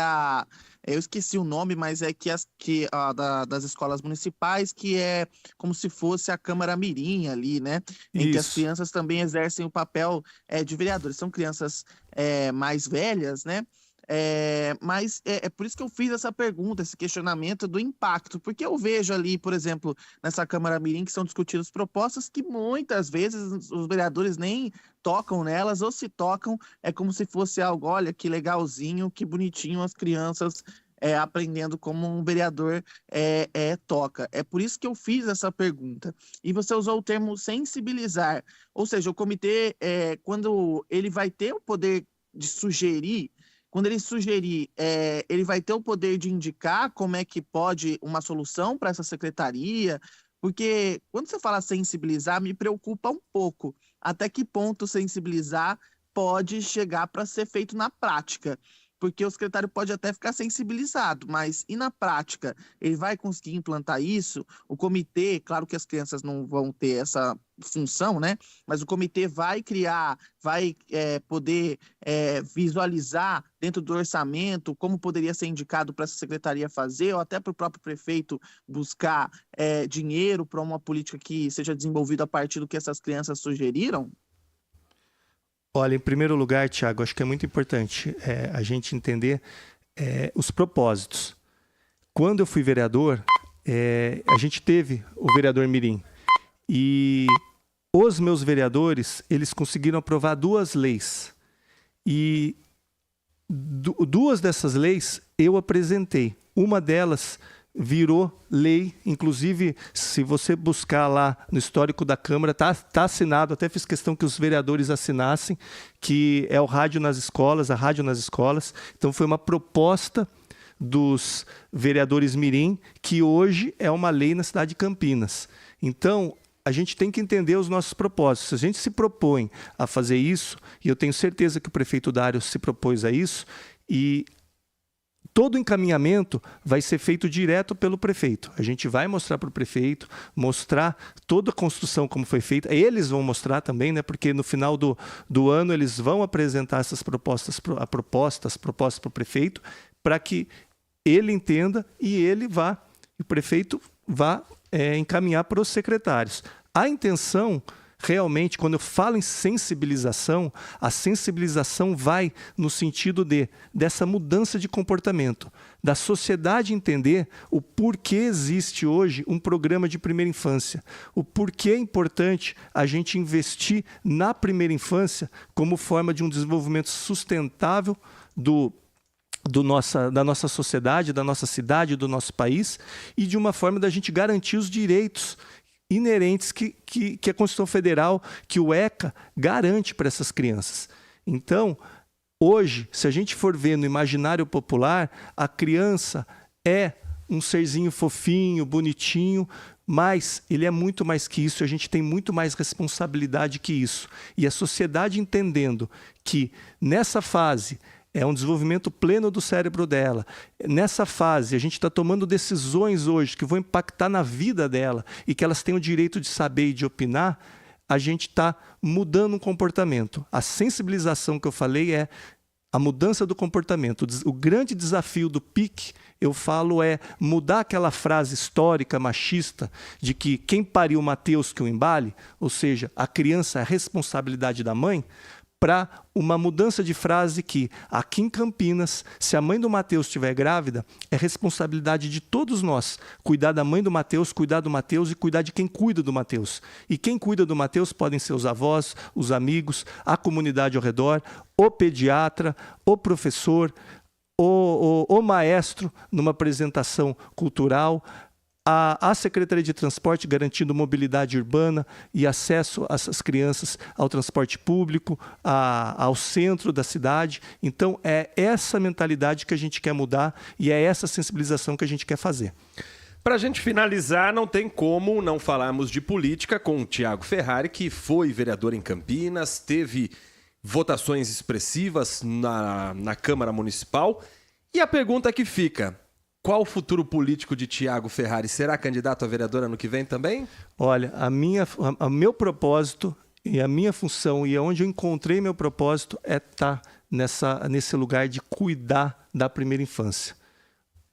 eu esqueci o nome, mas das escolas municipais, que é como se fosse a Câmara Mirim ali, né? Em que as crianças também exercem o papel de vereadores. São crianças mais velhas, né? Mas é por isso que eu fiz essa pergunta, esse questionamento do impacto, porque eu vejo ali, por exemplo, nessa Câmara Mirim, que são discutidas propostas que muitas vezes os vereadores nem tocam nelas, ou se tocam, é como se fosse algo, olha, que legalzinho, que bonitinho as crianças aprendendo como um vereador toca. É por isso que eu fiz essa pergunta. E você usou o termo sensibilizar, ou seja, o comitê, quando ele vai ter o poder de sugerir, quando ele sugerir, ele vai ter o poder de indicar como é que pode uma solução para essa secretaria, porque quando você fala sensibilizar, me preocupa um pouco. Até que ponto sensibilizar pode chegar para ser feito na prática? Porque o secretário pode até ficar sensibilizado, mas e na prática? Ele vai conseguir implantar isso? O comitê, claro que as crianças não vão ter essa função, né? Mas o comitê vai criar, vai poder visualizar dentro do orçamento como poderia ser indicado para essa secretaria fazer, ou até para o próprio prefeito buscar dinheiro para uma política que seja desenvolvida a partir do que essas crianças sugeriram? Olha, em primeiro lugar, Tiago, acho que é muito importante a gente entender os propósitos. Quando eu fui vereador, a gente teve o vereador Mirim. E os meus vereadores, eles conseguiram aprovar 2 leis. E 2 dessas leis eu apresentei. Uma delas virou lei, inclusive se você buscar lá no histórico da Câmara, tá assinado, até fiz questão que os vereadores assinassem, que é o rádio nas escolas, a rádio nas escolas. Então foi uma proposta dos vereadores Mirim, que hoje é uma lei na cidade de Campinas. Então, a gente tem que entender os nossos propósitos. Se a gente se propõe a fazer isso, e eu tenho certeza que o prefeito Dário se propôs a isso, e todo o encaminhamento vai ser feito direto pelo prefeito. A gente vai mostrar para o prefeito, mostrar toda a construção como foi feita. Eles vão mostrar também, né? Porque no final do ano eles vão apresentar essas propostas para o prefeito, para que ele entenda e o prefeito vá encaminhar para os secretários. A intenção, realmente, quando eu falo em sensibilização, a sensibilização vai no sentido dessa mudança de comportamento, da sociedade entender o porquê existe hoje um programa de primeira infância, o porquê é importante a gente investir na primeira infância como forma de um desenvolvimento sustentável da nossa sociedade, da nossa cidade, do nosso país, e de uma forma da gente garantir os direitos inerentes que a Constituição Federal, que o ECA garante para essas crianças. Então, hoje, se a gente for ver no imaginário popular, a criança é um serzinho fofinho, bonitinho, mas ele é muito mais que isso, a gente tem muito mais responsabilidade que isso. E a sociedade entendendo que nessa fase é um desenvolvimento pleno do cérebro dela. Nessa fase, a gente está tomando decisões hoje que vão impactar na vida dela e que elas têm o direito de saber e de opinar, a gente está mudando um comportamento. A sensibilização que eu falei é a mudança do comportamento. O grande desafio do PIC, eu falo, é mudar aquela frase histórica, machista, de que quem pariu Mateus que o embale, ou seja, a criança é a responsabilidade da mãe, para uma mudança de frase que, aqui em Campinas, se a mãe do Mateus estiver grávida, é responsabilidade de todos nós cuidar da mãe do Mateus, cuidar do Mateus e cuidar de quem cuida do Mateus. E quem cuida do Mateus podem ser os avós, os amigos, a comunidade ao redor, o pediatra, o professor, o maestro numa apresentação cultural, a Secretaria de Transporte garantindo mobilidade urbana e acesso essas crianças ao transporte público, ao centro da cidade. Então, é essa mentalidade que a gente quer mudar e é essa sensibilização que a gente quer fazer. Para a gente finalizar, não tem como não falarmos de política com o Thiago Ferrari, que foi vereador em Campinas, teve votações expressivas na Câmara Municipal. E a pergunta que fica: qual o futuro político de Thiago Ferrari? Será candidato a vereador ano que vem também? Olha, o meu propósito e a minha função e onde eu encontrei meu propósito é estar nesse lugar de cuidar da primeira infância.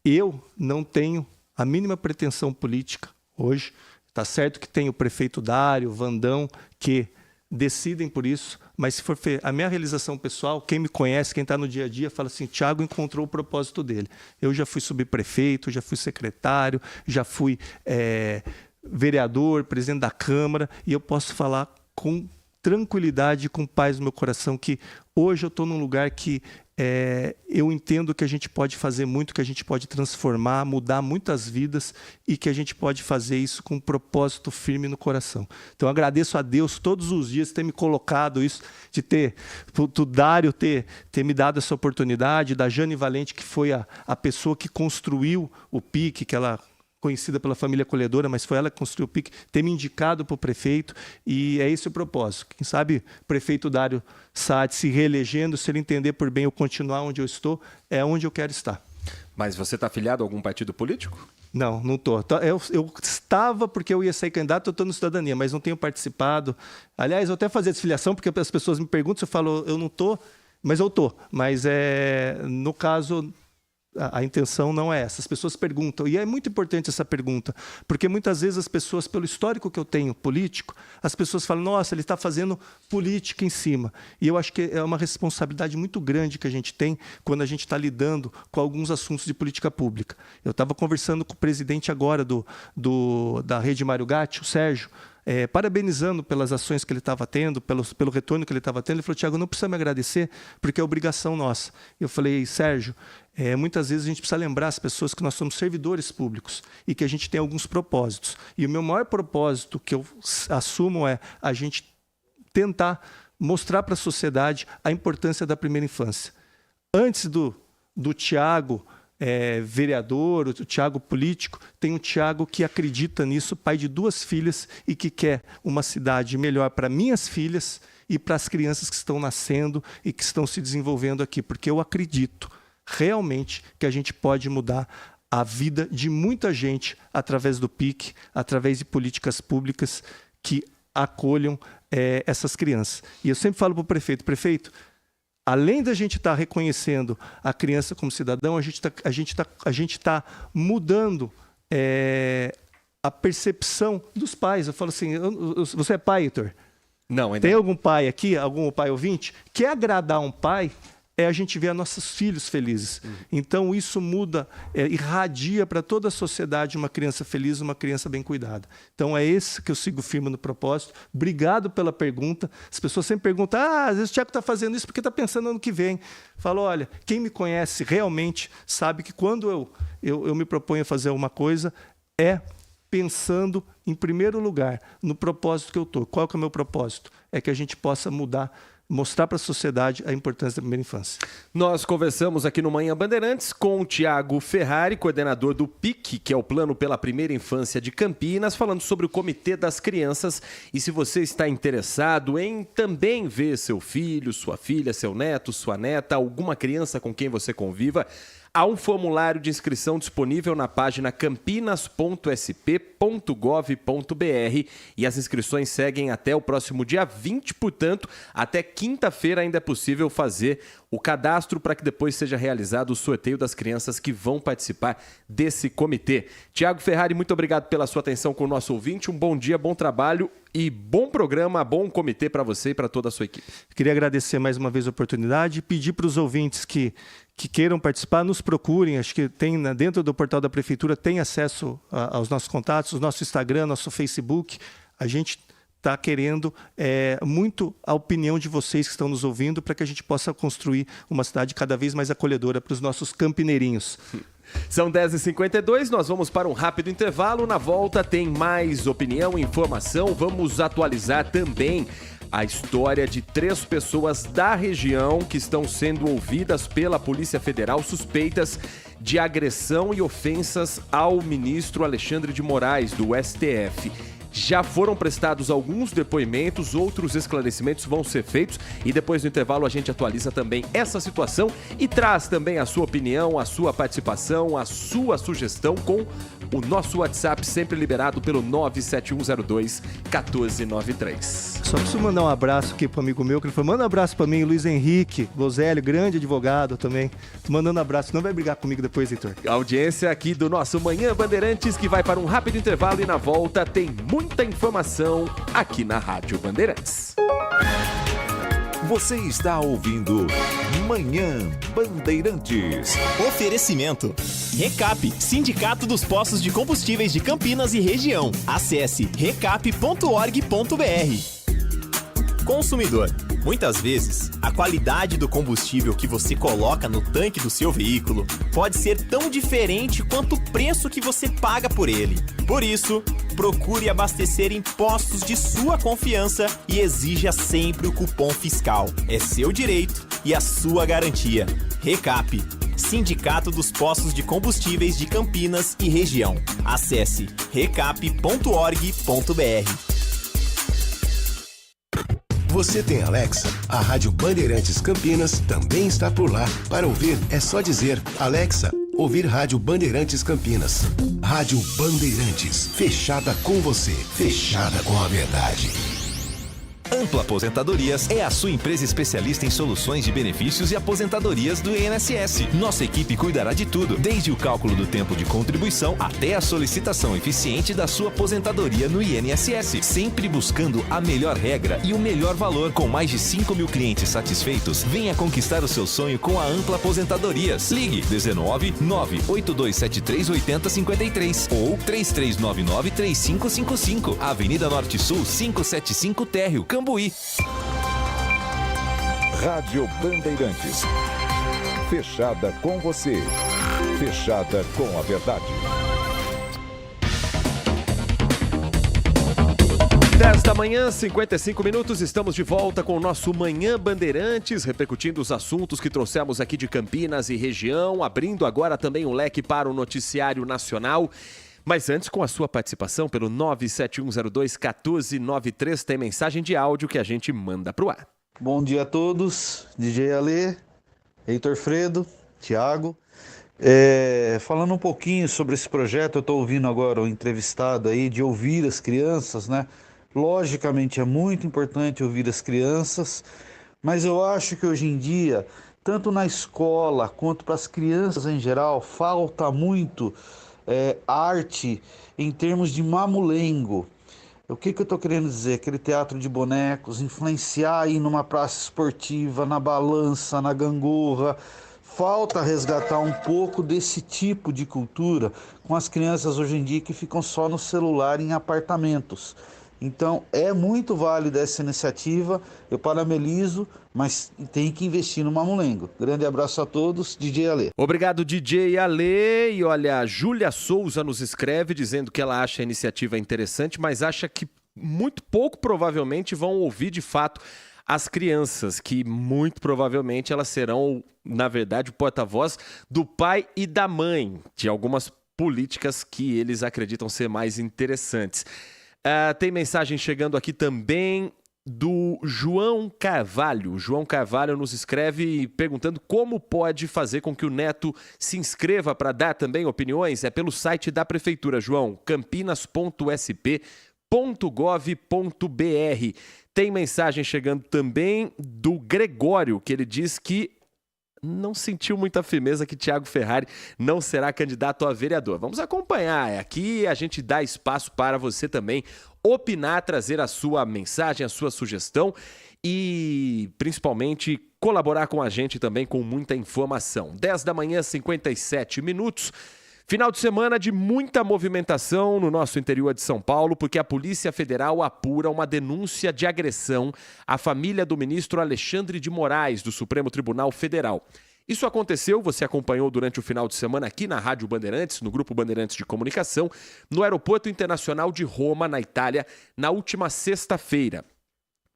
Eu não tenho a mínima pretensão política hoje. Está certo que tem o prefeito Dário, Vandão, que decidem por isso, mas se for a minha realização pessoal, quem me conhece, quem está no dia a dia, fala assim: Thiago encontrou o propósito dele. Eu já fui subprefeito, já fui secretário, já fui vereador, presidente da Câmara, e eu posso falar com tranquilidade, com paz no meu coração, que hoje eu estou num lugar que eu entendo que a gente pode fazer muito, que a gente pode transformar, mudar muitas vidas e que a gente pode fazer isso com um propósito firme no coração. Então, eu agradeço a Deus todos os dias ter me colocado isso, de do Dário ter me dado essa oportunidade, da Jane Valente, que foi a pessoa que construiu o PIC, que ela conhecida pela família acolhedora, mas foi ela que construiu o PIC, ter me indicado para o prefeito, e é esse o propósito. Quem sabe o prefeito Dário Saad se reelegendo, se ele entender por bem eu continuar onde eu estou, é onde eu quero estar. Mas você está afiliado a algum partido político? Não, não estou. Eu estava porque eu ia ser candidato, eu estou no Cidadania, mas não tenho participado. Aliás, eu até fazia desfiliação, porque as pessoas me perguntam, eu falo, eu não estou, mas eu estou. Mas, no caso, a intenção não é essa. As pessoas perguntam, e é muito importante essa pergunta, porque muitas vezes as pessoas, pelo histórico que eu tenho político, as pessoas falam: nossa, ele está fazendo política em cima. E eu acho que é uma responsabilidade muito grande que a gente tem quando a gente está lidando com alguns assuntos de política pública. Eu estava conversando com o presidente agora da Rede Mário Gatti, o Sérgio, parabenizando pelas ações que ele estava tendo, pelo retorno que ele estava tendo. Ele falou: Thiago, não precisa me agradecer, porque é obrigação nossa. Eu falei: Sérgio, muitas vezes a gente precisa lembrar as pessoas que nós somos servidores públicos e que a gente tem alguns propósitos. E o meu maior propósito que eu assumo é a gente tentar mostrar para a sociedade a importância da primeira infância. Antes do Thiago vereador, o Thiago político, tem um Thiago que acredita nisso, pai de 2 filhas e que quer uma cidade melhor para minhas filhas e para as crianças que estão nascendo e que estão se desenvolvendo aqui, porque eu acredito realmente que a gente pode mudar a vida de muita gente através do PIC, através de políticas públicas que acolham essas crianças. E eu sempre falo para o prefeito, além da gente estar reconhecendo a criança como cidadão, a gente tá mudando a percepção dos pais. Eu falo assim, você é pai, Heitor? Não, ainda tem algum pai aqui, algum pai ouvinte? Quer agradar um pai a gente ver nossos filhos felizes. Então, isso muda, irradia para toda a sociedade uma criança feliz, uma criança bem cuidada. Então, é esse que eu sigo firme no propósito. Obrigado pela pergunta. As pessoas sempre perguntam, às vezes o Thiago está fazendo isso porque está pensando no ano que vem. Falo, olha, quem me conhece realmente sabe que quando eu me proponho a fazer uma coisa, pensando, em primeiro lugar, no propósito que eu estou. Qual que é o meu propósito? É que a gente possa mostrar para a sociedade a importância da primeira infância. Nós conversamos aqui no Manhã Bandeirantes com o Thiago Ferrari, coordenador do PIC, que é o Plano pela Primeira Infância de Campinas, falando sobre o Comitê das Crianças. E se você está interessado em também ver seu filho, sua filha, seu neto, sua neta, alguma criança com quem você conviva, há um formulário de inscrição disponível na página campinas.sp.gov.br e as inscrições seguem até o próximo dia 20, portanto, até quinta-feira ainda é possível fazer o cadastro para que depois seja realizado o sorteio das crianças que vão participar desse comitê. Thiago Ferrari, muito obrigado pela sua atenção com o nosso ouvinte. Um bom dia, bom trabalho e bom programa, bom comitê para você e para toda a sua equipe. Queria agradecer mais uma vez a oportunidade e pedir para os ouvintes que queiram participar, nos procurem. Acho que tem dentro do portal da Prefeitura, tem acesso aos nossos contatos, o nosso Instagram, nosso Facebook. A gente está querendo muito a opinião de vocês que estão nos ouvindo para que a gente possa construir uma cidade cada vez mais acolhedora para os nossos campineirinhos. São 10h52, nós vamos para um rápido intervalo. Na volta tem mais opinião e informação. Vamos atualizar também a história de 3 pessoas da região que estão sendo ouvidas pela Polícia Federal suspeitas de agressão e ofensas ao ministro Alexandre de Moraes, do STF. Já foram prestados alguns depoimentos, outros esclarecimentos vão ser feitos e depois do intervalo a gente atualiza também essa situação e traz também a sua opinião, a sua participação, a sua sugestão com o nosso WhatsApp sempre liberado pelo 97102-1493. Só preciso mandar um abraço aqui para um amigo meu, que ele falou, manda um abraço para mim, Luiz Henrique Bozelli, grande advogado também. Tô mandando um abraço, não vai brigar comigo depois, Heitor. A audiência aqui do nosso Manhã Bandeirantes, que vai para um rápido intervalo e na volta tem muita informação aqui na Rádio Bandeirantes. Você está ouvindo Manhã Bandeirantes. Oferecimento. Recap, Sindicato dos Postos de Combustíveis de Campinas e Região. Acesse recap.org.br. Consumidor. Muitas vezes, a qualidade do combustível que você coloca no tanque do seu veículo pode ser tão diferente quanto o preço que você paga por ele. Por isso, procure abastecer em postos de sua confiança e exija sempre o cupom fiscal. É seu direito e a sua garantia. Recap, Sindicato dos Postos de Combustíveis de Campinas e Região. Acesse recap.org.br. Você tem Alexa? A Rádio Bandeirantes Campinas também está por lá. Para ouvir, é só dizer, Alexa, ouvir Rádio Bandeirantes Campinas. Rádio Bandeirantes, fechada com você, fechada com a verdade. Ampla Aposentadorias é a sua empresa especialista em soluções de benefícios e aposentadorias do INSS. Nossa equipe cuidará de tudo, desde o cálculo do tempo de contribuição até a solicitação eficiente da sua aposentadoria no INSS, sempre buscando a melhor regra e o melhor valor. Com mais de 5 mil clientes satisfeitos, venha conquistar o seu sonho com a Ampla Aposentadorias. Ligue 19-98273-8053 ou 3399-3555, Avenida Norte Sul 575 Térreo, Cambuí. Rádio Bandeirantes. Fechada com você. Fechada com a verdade. 10 da manhã, 55 minutos, estamos de volta com o nosso Manhã Bandeirantes, repercutindo os assuntos que trouxemos aqui de Campinas e região, abrindo agora também um leque para o noticiário nacional. Mas antes, com a sua participação pelo 97102-1493, tem mensagem de áudio que a gente manda pro ar. Bom dia a todos, DJ Alê, Heitor Fredo. Tiago. Falando um pouquinho sobre esse projeto, eu estou ouvindo agora o entrevistado aí de ouvir as crianças, né? Logicamente é muito importante ouvir as crianças, mas eu acho que hoje em dia, tanto na escola quanto para as crianças em geral, falta muito arte em termos de mamulengo. O que eu estou querendo dizer? Aquele teatro de bonecos, influenciar aí numa praça esportiva, na balança, na gangorra. Falta resgatar um pouco desse tipo de cultura com as crianças hoje em dia que ficam só no celular em apartamentos. Então é muito válida essa iniciativa, eu parabenizo, mas tem que investir no mamulengo. Grande abraço a todos, DJ Ale. Obrigado, DJ Ale. E olha, a Júlia Souza nos escreve dizendo que ela acha a iniciativa interessante, mas acha que muito pouco provavelmente vão ouvir de fato as crianças, que muito provavelmente elas serão, na verdade, o porta-voz do pai e da mãe, de algumas políticas que eles acreditam ser mais interessantes. Tem mensagem chegando aqui também do João Carvalho. O João Carvalho nos escreve perguntando como pode fazer com que o neto se inscreva para dar também opiniões. É pelo site da Prefeitura, João, campinas.sp.gov.br. Tem mensagem chegando também do Gregório, que ele diz que não sentiu muita firmeza que Thiago Ferrari não será candidato a vereador. Vamos acompanhar. Aqui a gente dá espaço para você também opinar, trazer a sua mensagem, a sua sugestão e principalmente colaborar com a gente também com muita informação. 10 da manhã, 57 minutos. Final de semana de muita movimentação no nosso interior de São Paulo, porque a Polícia Federal apura uma denúncia de agressão à família do ministro Alexandre de Moraes, do Supremo Tribunal Federal. Isso aconteceu, você acompanhou durante o final de semana aqui na Rádio Bandeirantes, no Grupo Bandeirantes de Comunicação, no Aeroporto Internacional de Roma, na Itália, na última sexta-feira.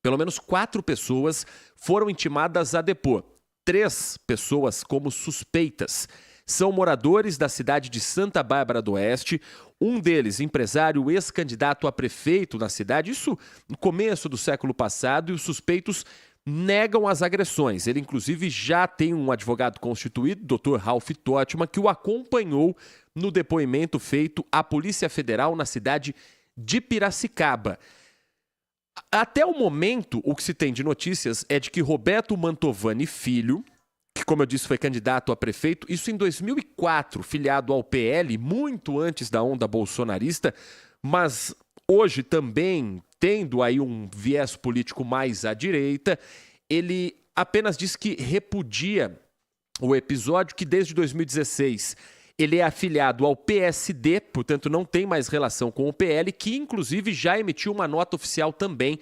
Pelo menos 4 pessoas foram intimadas a depor, 3 pessoas como suspeitas. São moradores da cidade de Santa Bárbara do Oeste, um deles empresário ex-candidato a prefeito na cidade, isso no começo do século passado, e os suspeitos negam as agressões. Ele, inclusive, já tem um advogado constituído, Dr. Ralph Totma, que o acompanhou no depoimento feito à Polícia Federal na cidade de Piracicaba. Até o momento, o que se tem de notícias é de que Roberto Mantovani Filho, que, como eu disse, foi candidato a prefeito, isso em 2004, filiado ao PL, muito antes da onda bolsonarista, mas hoje também tendo aí um viés político mais à direita, ele apenas diz que repudia o episódio, que desde 2016 ele é afiliado ao PSD, portanto não tem mais relação com o PL, que inclusive já emitiu uma nota oficial também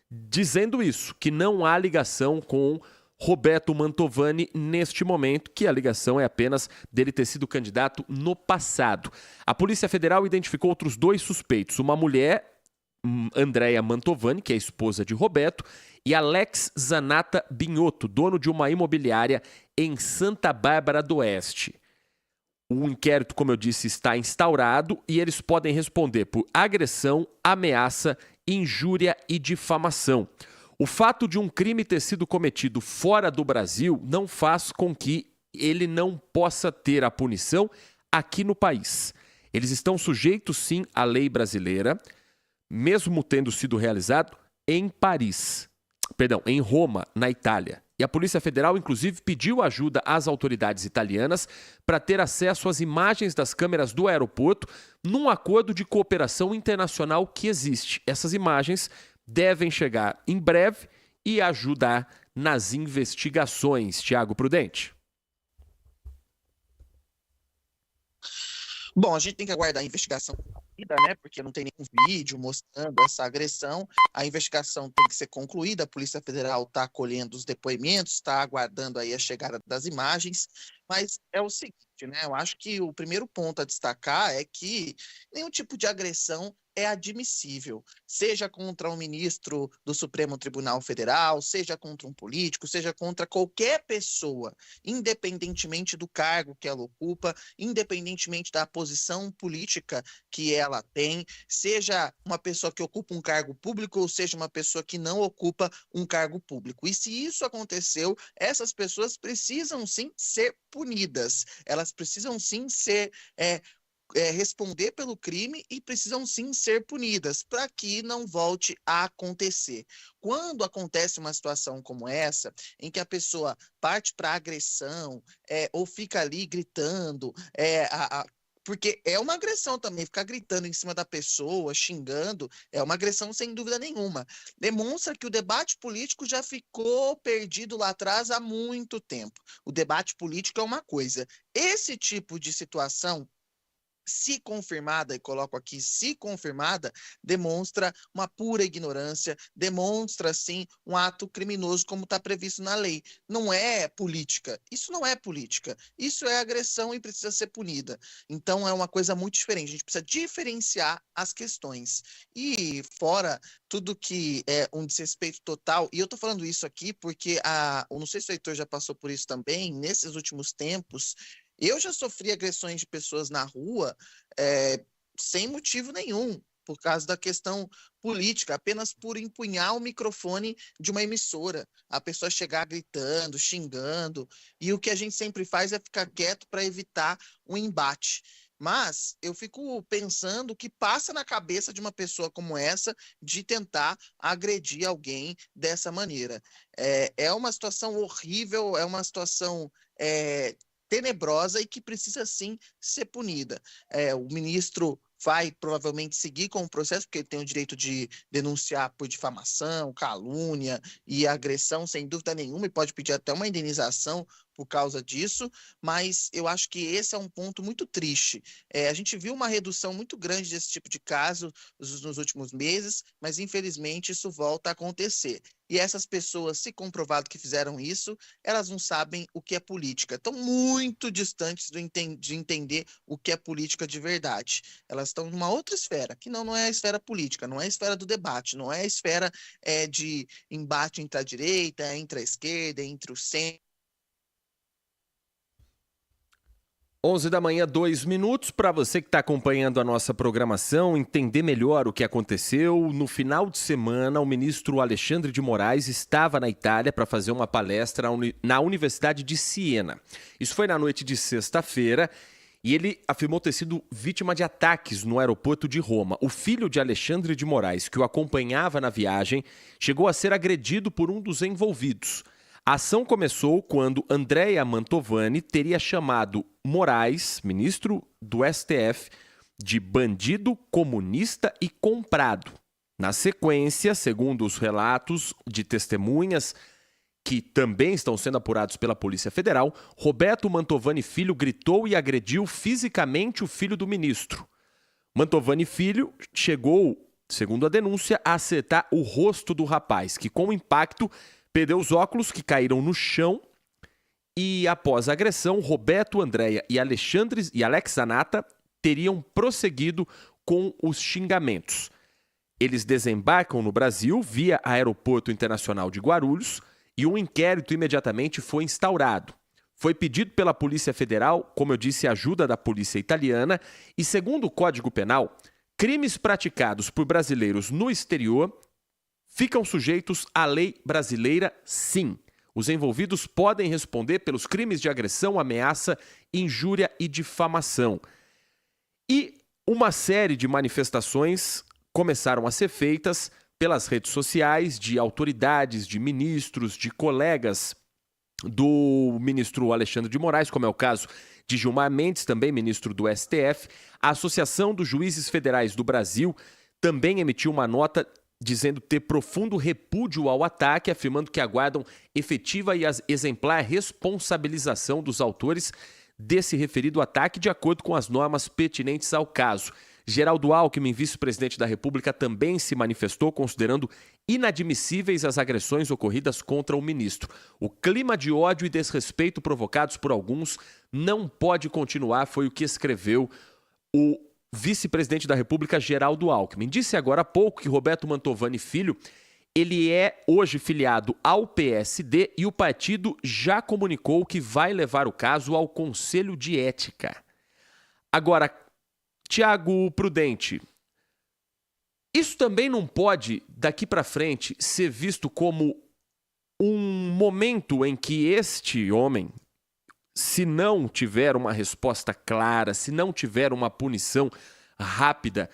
dizendo isso, que não há ligação com Roberto Mantovani neste momento, que a ligação é apenas dele ter sido candidato no passado. A Polícia Federal identificou outros 2 suspeitos, uma mulher, Andréia Mantovani, que é a esposa de Roberto, e Alex Zanata Binotto, dono de uma imobiliária em Santa Bárbara do Oeste. O inquérito, como eu disse, está instaurado e eles podem responder por agressão, ameaça, injúria e difamação. O fato de um crime ter sido cometido fora do Brasil não faz com que ele não possa ter a punição aqui no país. Eles estão sujeitos, sim, à lei brasileira, mesmo tendo sido realizado em em Roma, na Itália. E a Polícia Federal, inclusive, pediu ajuda às autoridades italianas para ter acesso às imagens das câmeras do aeroporto num acordo de cooperação internacional que existe. Essas imagens devem chegar em breve e ajudar nas investigações. Tiago Prudente. Bom, a gente tem que aguardar a investigação, né? Porque não tem nenhum vídeo mostrando essa agressão. A investigação tem que ser concluída. A Polícia Federal está colhendo os depoimentos, está aguardando aí a chegada das imagens. Mas é o seguinte, né? Eu acho que o primeiro ponto a destacar é que nenhum tipo de agressão é admissível, seja contra um ministro do Supremo Tribunal Federal, seja contra um político, seja contra qualquer pessoa, independentemente do cargo que ela ocupa, independentemente da posição política que ela tem, seja uma pessoa que ocupa um cargo público ou seja uma pessoa que não ocupa um cargo público. E se isso aconteceu, essas pessoas precisam sim ser punidas. Elas precisam sim ser responder pelo crime e precisam sim ser punidas para que não volte a acontecer. Quando acontece uma situação como essa, em que a pessoa parte para agressão ou fica ali gritando, porque é uma agressão também, ficar gritando em cima da pessoa, xingando, é uma agressão sem dúvida nenhuma. Demonstra que o debate político já ficou perdido lá atrás há muito tempo. O debate político é uma coisa. Esse tipo de situação, se confirmada, e coloco aqui, se confirmada, demonstra uma pura ignorância, demonstra, sim, um ato criminoso como está previsto na lei. Não é política. Isso não é política. Isso é agressão e precisa ser punida. Então, é uma coisa muito diferente. A gente precisa diferenciar as questões. E fora tudo que é um desrespeito total, e eu estou falando isso aqui porque, eu não sei se o Heitor já passou por isso também, nesses últimos tempos, eu já sofri agressões de pessoas na rua sem motivo nenhum, por causa da questão política, apenas por empunhar o microfone de uma emissora. A pessoa chegar gritando, xingando, e o que a gente sempre faz é ficar quieto para evitar um embate. Mas eu fico pensando o que passa na cabeça de uma pessoa como essa de tentar agredir alguém dessa maneira. É uma situação horrível, é uma situação tenebrosa e que precisa sim ser punida. O ministro vai provavelmente seguir com o processo, porque ele tem o direito de denunciar por difamação, calúnia e agressão, sem dúvida nenhuma, e pode pedir até uma indenização por causa disso, mas eu acho que esse é um ponto muito triste. A gente viu uma redução muito grande desse tipo de caso nos últimos meses, mas infelizmente isso volta a acontecer. E essas pessoas, se comprovado que fizeram isso, elas não sabem o que é política. Estão muito distantes de entender o que é política de verdade. Elas estão numa outra esfera, que não é a esfera política, não é a esfera do debate, não é a esfera de embate entre a direita, entre a esquerda, entre o centro. 11 da manhã, 2 minutos, para você que está acompanhando a nossa programação, entender melhor o que aconteceu. No final de semana, o ministro Alexandre de Moraes estava na Itália para fazer uma palestra na Universidade de Siena. Isso foi na noite de sexta-feira e ele afirmou ter sido vítima de ataques no aeroporto de Roma. O filho de Alexandre de Moraes, que o acompanhava na viagem, chegou a ser agredido por um dos envolvidos. A ação começou quando Andrea Mantovani teria chamado Moraes, ministro do STF, de bandido, comunista e comprado. Na sequência, segundo os relatos de testemunhas que também estão sendo apurados pela Polícia Federal, Roberto Mantovani Filho gritou e agrediu fisicamente o filho do ministro. Mantovani Filho chegou, segundo a denúncia, a acertar o rosto do rapaz, que com o impacto perdeu os óculos que caíram no chão e, após a agressão, Roberto, Andrea e Alex Zanata teriam prosseguido com os xingamentos. Eles desembarcam no Brasil via Aeroporto Internacional de Guarulhos e um inquérito imediatamente foi instaurado. Foi pedido pela Polícia Federal, como eu disse, ajuda da Polícia Italiana e, segundo o Código Penal, crimes praticados por brasileiros no exterior ficam sujeitos à lei brasileira, sim. Os envolvidos podem responder pelos crimes de agressão, ameaça, injúria e difamação. E uma série de manifestações começaram a ser feitas pelas redes sociais de autoridades, de ministros, de colegas do ministro Alexandre de Moraes, como é o caso de Gilmar Mendes, também ministro do STF. A Associação dos Juízes Federais do Brasil também emitiu uma nota dizendo ter profundo repúdio ao ataque, afirmando que aguardam efetiva e exemplar responsabilização dos autores desse referido ataque de acordo com as normas pertinentes ao caso. Geraldo Alckmin, vice-presidente da República, também se manifestou considerando inadmissíveis as agressões ocorridas contra o ministro. O clima de ódio e desrespeito provocados por alguns não pode continuar, foi o que escreveu o vice-presidente da República, Geraldo Alckmin. Disse agora há pouco que Roberto Mantovani Filho, ele é hoje filiado ao PSD e o partido já comunicou que vai levar o caso ao Conselho de Ética. Agora, Tiago Prudente, isso também não pode, daqui para frente, ser visto como um momento em que este homem se não tiver uma resposta clara, se não tiver uma punição rápida,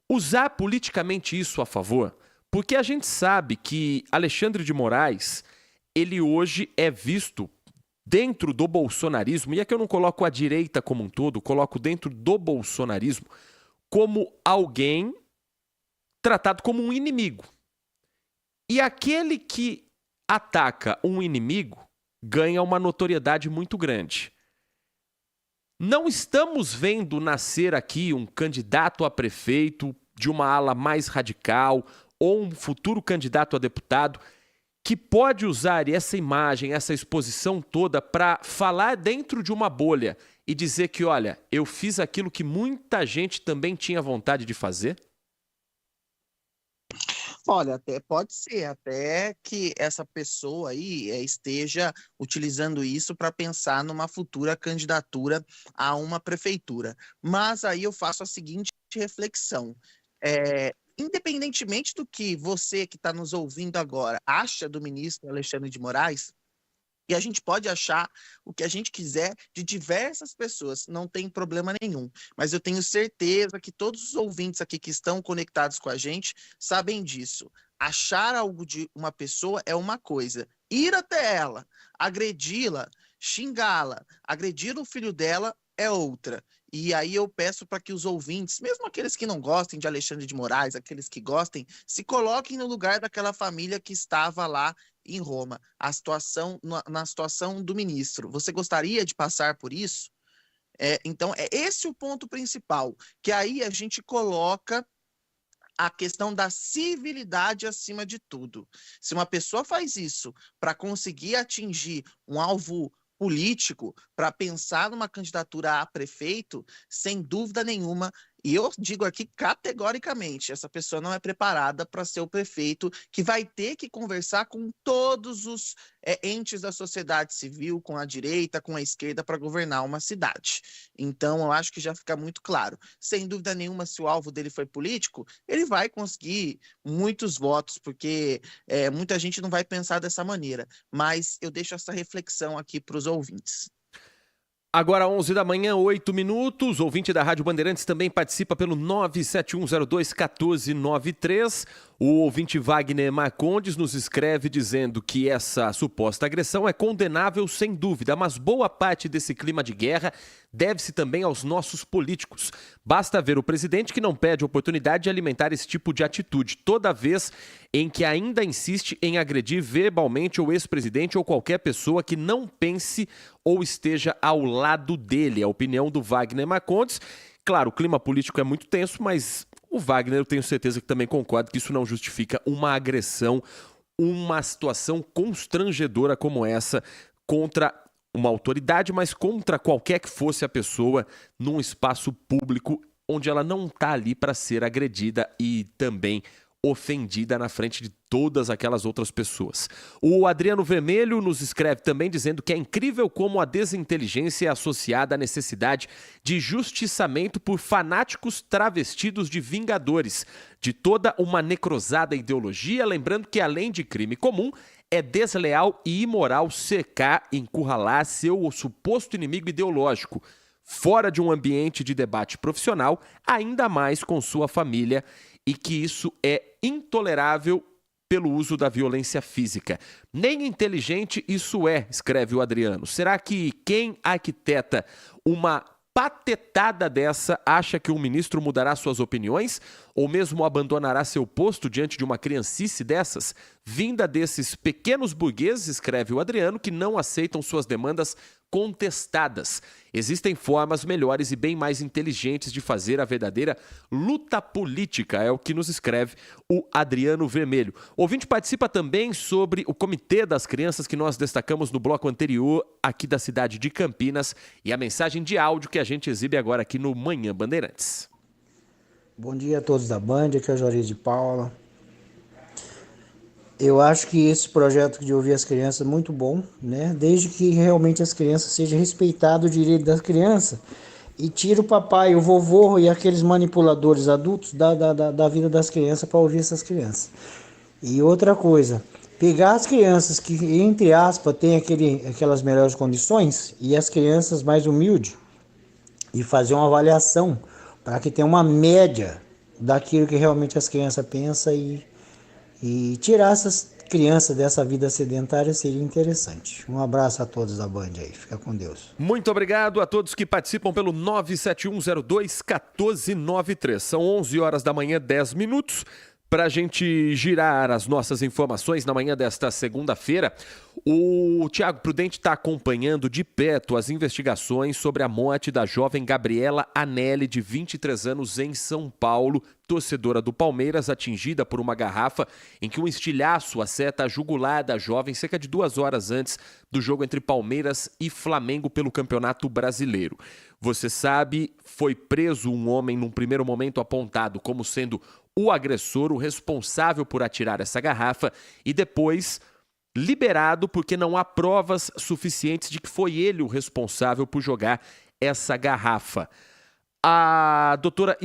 usar politicamente isso a favor? Porque a gente sabe que Alexandre de Moraes, ele hoje é visto dentro do bolsonarismo, e aqui eu não coloco a direita como um todo, coloco dentro do bolsonarismo, como alguém tratado como um inimigo. E aquele que ataca um inimigo ganha uma notoriedade muito grande. Não estamos vendo nascer aqui um candidato a prefeito de uma ala mais radical ou um futuro candidato a deputado que pode usar essa imagem, essa exposição toda para falar dentro de uma bolha e dizer que, olha, eu fiz aquilo que muita gente também tinha vontade de fazer? Olha, até pode ser, até que essa pessoa aí esteja utilizando isso para pensar numa futura candidatura a uma prefeitura. Mas aí eu faço a seguinte reflexão. Independentemente do que você que está nos ouvindo agora acha do ministro Alexandre de Moraes, e a gente pode achar o que a gente quiser de diversas pessoas, não tem problema nenhum. Mas eu tenho certeza que todos os ouvintes aqui que estão conectados com a gente sabem disso. Achar algo de uma pessoa é uma coisa. Ir até ela, agredi-la, xingá-la, agredir o filho dela é outra. E aí eu peço para que os ouvintes, mesmo aqueles que não gostem de Alexandre de Moraes, aqueles que gostem, se coloquem no lugar daquela família que estava lá em Roma, na situação do ministro. Você gostaria de passar por isso? Então, é esse o ponto principal, que aí a gente coloca a questão da civilidade acima de tudo. Se uma pessoa faz isso para conseguir atingir um alvo político, para pensar numa candidatura a prefeito, sem dúvida nenhuma, e eu digo aqui categoricamente, essa pessoa não é preparada para ser o prefeito, que vai ter que conversar com todos os entes da sociedade civil, com a direita, com a esquerda, para governar uma cidade. Então, eu acho que já fica muito claro. Sem dúvida nenhuma, se o alvo dele foi político, ele vai conseguir muitos votos, porque muita gente não vai pensar dessa maneira. Mas eu deixo essa reflexão aqui para os ouvintes. Agora 11 da manhã, 8 minutos. O ouvinte da Rádio Bandeirantes também participa pelo 97102-1493. O ouvinte Wagner Marcondes nos escreve dizendo que essa suposta agressão é condenável sem dúvida, mas boa parte desse clima de guerra deve-se também aos nossos políticos. Basta ver o presidente que não perde oportunidade de alimentar esse tipo de atitude, toda vez em que ainda insiste em agredir verbalmente o ex-presidente ou qualquer pessoa que não pense ou esteja ao lado dele. A opinião do Wagner Marcondes. Claro, o clima político é muito tenso, mas o Wagner, eu tenho certeza que também concorda que isso não justifica uma agressão, uma situação constrangedora como essa contra uma autoridade, mas contra qualquer que fosse a pessoa num espaço público onde ela não está ali para ser agredida e também ofendida na frente de todas aquelas outras pessoas. O Adriano Vermelho nos escreve também dizendo que é incrível como a desinteligência é associada à necessidade de justiçamento por fanáticos travestidos de vingadores, de toda uma necrosada ideologia, lembrando que além de crime comum, é desleal e imoral cercar, encurralar seu suposto inimigo ideológico, fora de um ambiente de debate profissional, ainda mais com sua família, e que isso é intolerável pelo uso da violência física. Nem inteligente isso é, escreve o Adriano. Será que quem arquiteta uma patetada dessa acha que o ministro mudará suas opiniões? Ou mesmo abandonará seu posto diante de uma criancice dessas? Vinda desses pequenos burgueses, escreve o Adriano, que não aceitam suas demandas contestadas. Existem formas melhores e bem mais inteligentes de fazer a verdadeira luta política, é o que nos escreve o Adriano Vermelho. O ouvinte participa também sobre o Comitê das Crianças que nós destacamos no bloco anterior aqui da cidade de Campinas e a mensagem de áudio que a gente exibe agora aqui no Manhã Bandeirantes. Bom dia a todos da Band, aqui é o Juarez de Paula. Eu acho que esse projeto de ouvir as crianças é muito bom, né? Desde que realmente as crianças sejam respeitados o direito das crianças e tira o papai, o vovô e aqueles manipuladores adultos da vida das crianças para ouvir essas crianças. E outra coisa, pegar as crianças que, entre aspas, têm aquelas melhores condições e as crianças mais humildes e fazer uma avaliação para que tenha uma média daquilo que realmente as crianças pensam e tirar essas crianças dessa vida sedentária seria interessante. Um abraço a todos da Band aí, fica com Deus. Muito obrigado a todos que participam pelo 97102-1493. São 11 horas da manhã, 10 minutos. Para a gente girar as nossas informações na manhã desta segunda-feira, o Tiago Prudente está acompanhando de perto as investigações sobre a morte da jovem Gabriela Anelli, de 23 anos, em São Paulo, torcedora do Palmeiras, atingida por uma garrafa em que um estilhaço acerta a jugular da jovem cerca de 2 horas antes do jogo entre Palmeiras e Flamengo pelo Campeonato Brasileiro. Você sabe, foi preso um homem num primeiro momento apontado como sendo o agressor, o responsável por atirar essa garrafa, e depois liberado porque não há provas suficientes de que foi ele o responsável por jogar essa garrafa. A doutora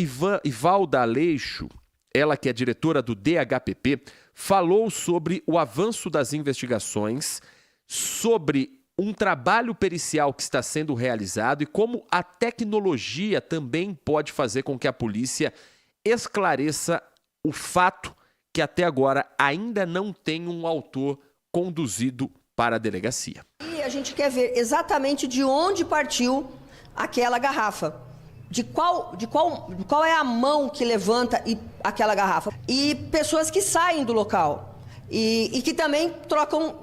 Ivalda Aleixo, ela que é diretora do DHPP, falou sobre o avanço das investigações, sobre um trabalho pericial que está sendo realizado e como a tecnologia também pode fazer com que a polícia esclareça o fato que até agora ainda não tem um autor conduzido para a delegacia. E a gente quer ver exatamente de onde partiu aquela garrafa. De qual é a mão que levanta aquela garrafa. E pessoas que saem do local. E que também trocam,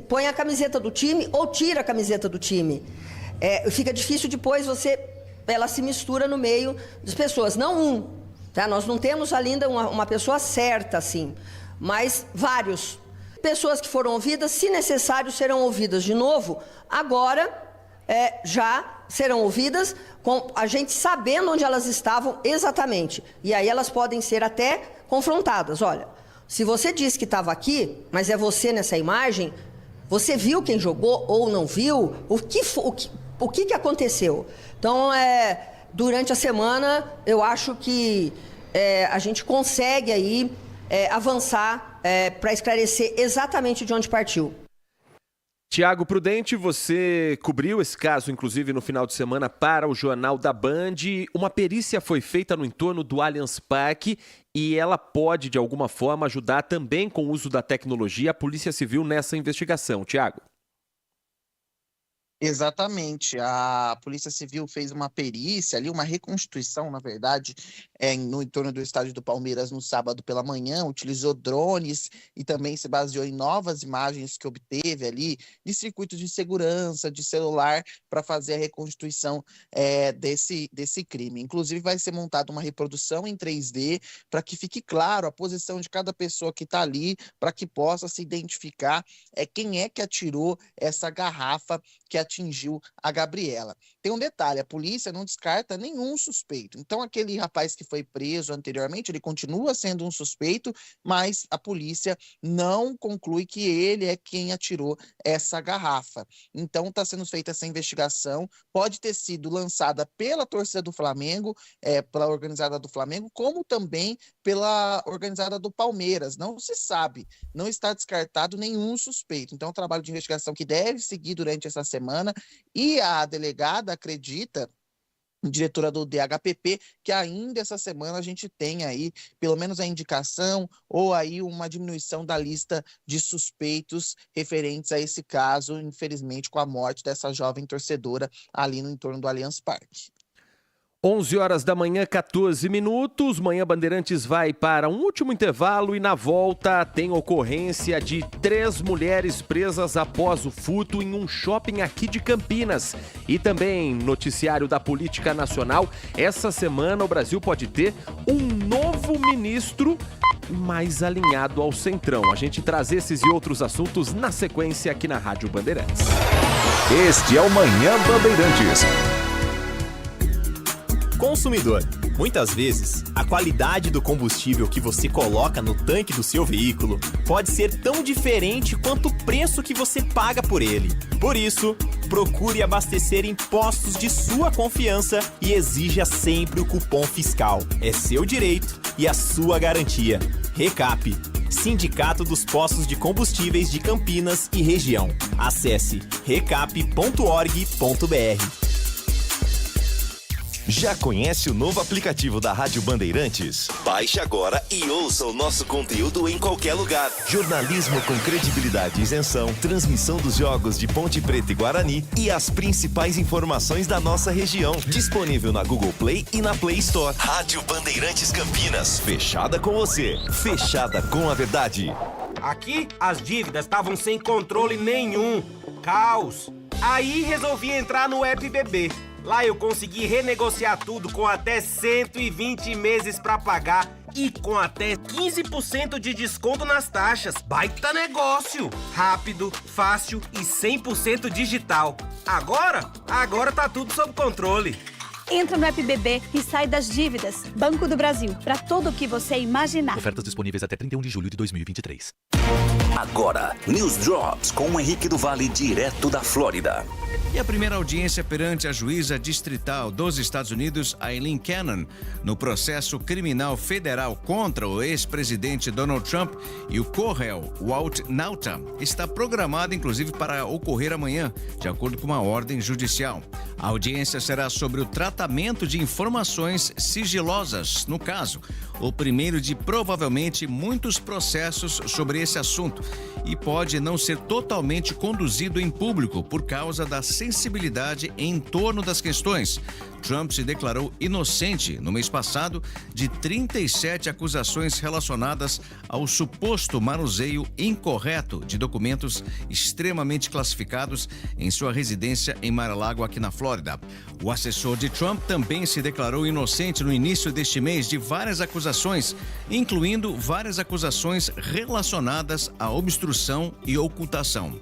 põe a camiseta do time ou tira a camiseta do time. Fica difícil depois ela se mistura no meio das pessoas. Não tá? Nós não temos ainda uma pessoa certa, assim, mas vários. Pessoas que foram ouvidas, se necessário, serão ouvidas de novo. Agora, já serão ouvidas com a gente sabendo onde elas estavam exatamente. E aí elas podem ser até confrontadas. Olha, se você disse que estava aqui, mas é você nessa imagem, você viu quem jogou ou não viu? O que aconteceu? Então, durante a semana, eu acho que a gente consegue aí avançar para esclarecer exatamente de onde partiu. Tiago Prudente, você cobriu esse caso, inclusive, no final de semana para o Jornal da Band. Uma perícia foi feita no entorno do Allianz Parque e ela pode, de alguma forma, ajudar também com o uso da tecnologia a Polícia Civil nessa investigação. Tiago. Exatamente, a Polícia Civil fez uma perícia ali, uma reconstituição, na verdade, no entorno do estádio do Palmeiras no sábado pela manhã, utilizou drones e também se baseou em novas imagens que obteve ali de circuitos de segurança, de celular, para fazer a reconstituição desse crime. Inclusive vai ser montada uma reprodução em 3D para que fique claro a posição de cada pessoa que está ali, para que possa se identificar quem é que atirou essa garrafa que atingiu a Gabriela. Tem um detalhe, a polícia não descarta nenhum suspeito. Então, aquele rapaz que foi preso anteriormente, ele continua sendo um suspeito, mas a polícia não conclui que ele é quem atirou essa garrafa. Então, está sendo feita essa investigação, pode ter sido lançada pela torcida do Flamengo, pela organizada do Flamengo, como também pela organizada do Palmeiras. Não se sabe, não está descartado nenhum suspeito. Então, é um trabalho de investigação que deve seguir durante essa semana, e a delegada acredita, diretora do DHPP, que ainda essa semana a gente tem aí pelo menos a indicação ou aí uma diminuição da lista de suspeitos referentes a esse caso, infelizmente com a morte dessa jovem torcedora ali no entorno do Allianz Parque. 11 horas da manhã, 14 minutos. Manhã Bandeirantes vai para um último intervalo e na volta tem ocorrência de 3 mulheres presas após o furto em um shopping aqui de Campinas. E também noticiário da política nacional. Essa semana o Brasil pode ter um novo ministro mais alinhado ao Centrão. A gente traz esses e outros assuntos na sequência aqui na Rádio Bandeirantes. Este é o Manhã Bandeirantes. Consumidor. Muitas vezes, a qualidade do combustível que você coloca no tanque do seu veículo pode ser tão diferente quanto o preço que você paga por ele. Por isso, procure abastecer em postos de sua confiança e exija sempre o cupom fiscal. É seu direito e a sua garantia. Recap. Sindicato dos Postos de Combustíveis de Campinas e região. Acesse recap.org.br. Já conhece o novo aplicativo da Rádio Bandeirantes? Baixe agora e ouça o nosso conteúdo em qualquer lugar. Jornalismo com credibilidade e isenção, transmissão dos jogos de Ponte Preta e Guarani e as principais informações da nossa região. Disponível na Google Play e na Play Store. Rádio Bandeirantes Campinas. Fechada com você. Fechada com a verdade. Aqui, as dívidas estavam sem controle nenhum. Caos. Aí resolvi entrar no App BB. Lá eu consegui renegociar tudo com até 120 meses pra pagar e com até 15% de desconto nas taxas. Baita negócio! Rápido, fácil e 100% digital. Agora tá tudo sob controle. Entra no App BB e sai das dívidas. Banco do Brasil, para tudo o que você imaginar. Ofertas disponíveis até 31 de julho de 2023. Agora, News Drops com o Henrique do Vale, direto da Flórida. E a primeira audiência perante a juíza distrital dos Estados Unidos, Aileen Cannon, no processo criminal federal contra o ex-presidente Donald Trump e o co-réu Walt Nauta, está programada inclusive para ocorrer amanhã, de acordo com uma ordem judicial. A audiência será sobre o tratamento de informações sigilosas, no caso, o primeiro de provavelmente muitos processos sobre esse assunto, e pode não ser totalmente conduzido em público por causa da sensibilidade em torno das questões. Trump se declarou inocente no mês passado de 37 acusações relacionadas ao suposto manuseio incorreto de documentos extremamente classificados em sua residência em Mar-a-Lago, aqui na Flórida. O assessor de Trump também se declarou inocente no início deste mês de várias acusações, incluindo várias acusações relacionadas à obstrução e ocultação.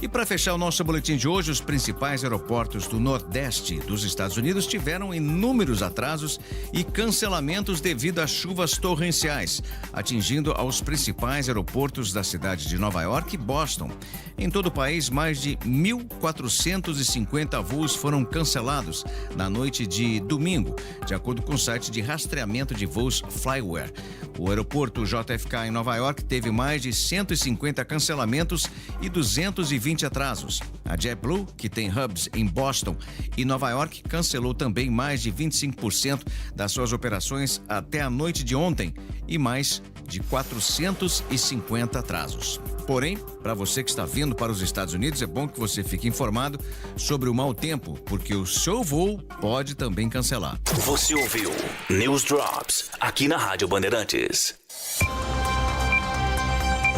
E para fechar o nosso boletim de hoje, os principais aeroportos do Nordeste dos Estados Unidos tiveram inúmeros atrasos e cancelamentos devido a chuvas torrenciais, atingindo aos principais aeroportos da cidade de Nova York e Boston. Em todo o país, mais de 1.450 voos foram cancelados na noite de domingo, de acordo com o site de rastreamento de voos Flyware. O aeroporto JFK em Nova York teve mais de 150 cancelamentos e 220 atrasos. A JetBlue, que tem hubs em Boston e Nova York, cancelou também mais de 25% das suas operações até a noite de ontem e mais de 450 atrasos. Porém, para você que está vindo para os Estados Unidos, é bom que você fique informado sobre o mau tempo, porque o seu voo pode também cancelar. Você ouviu News Drops aqui na Rádio Bandeirantes.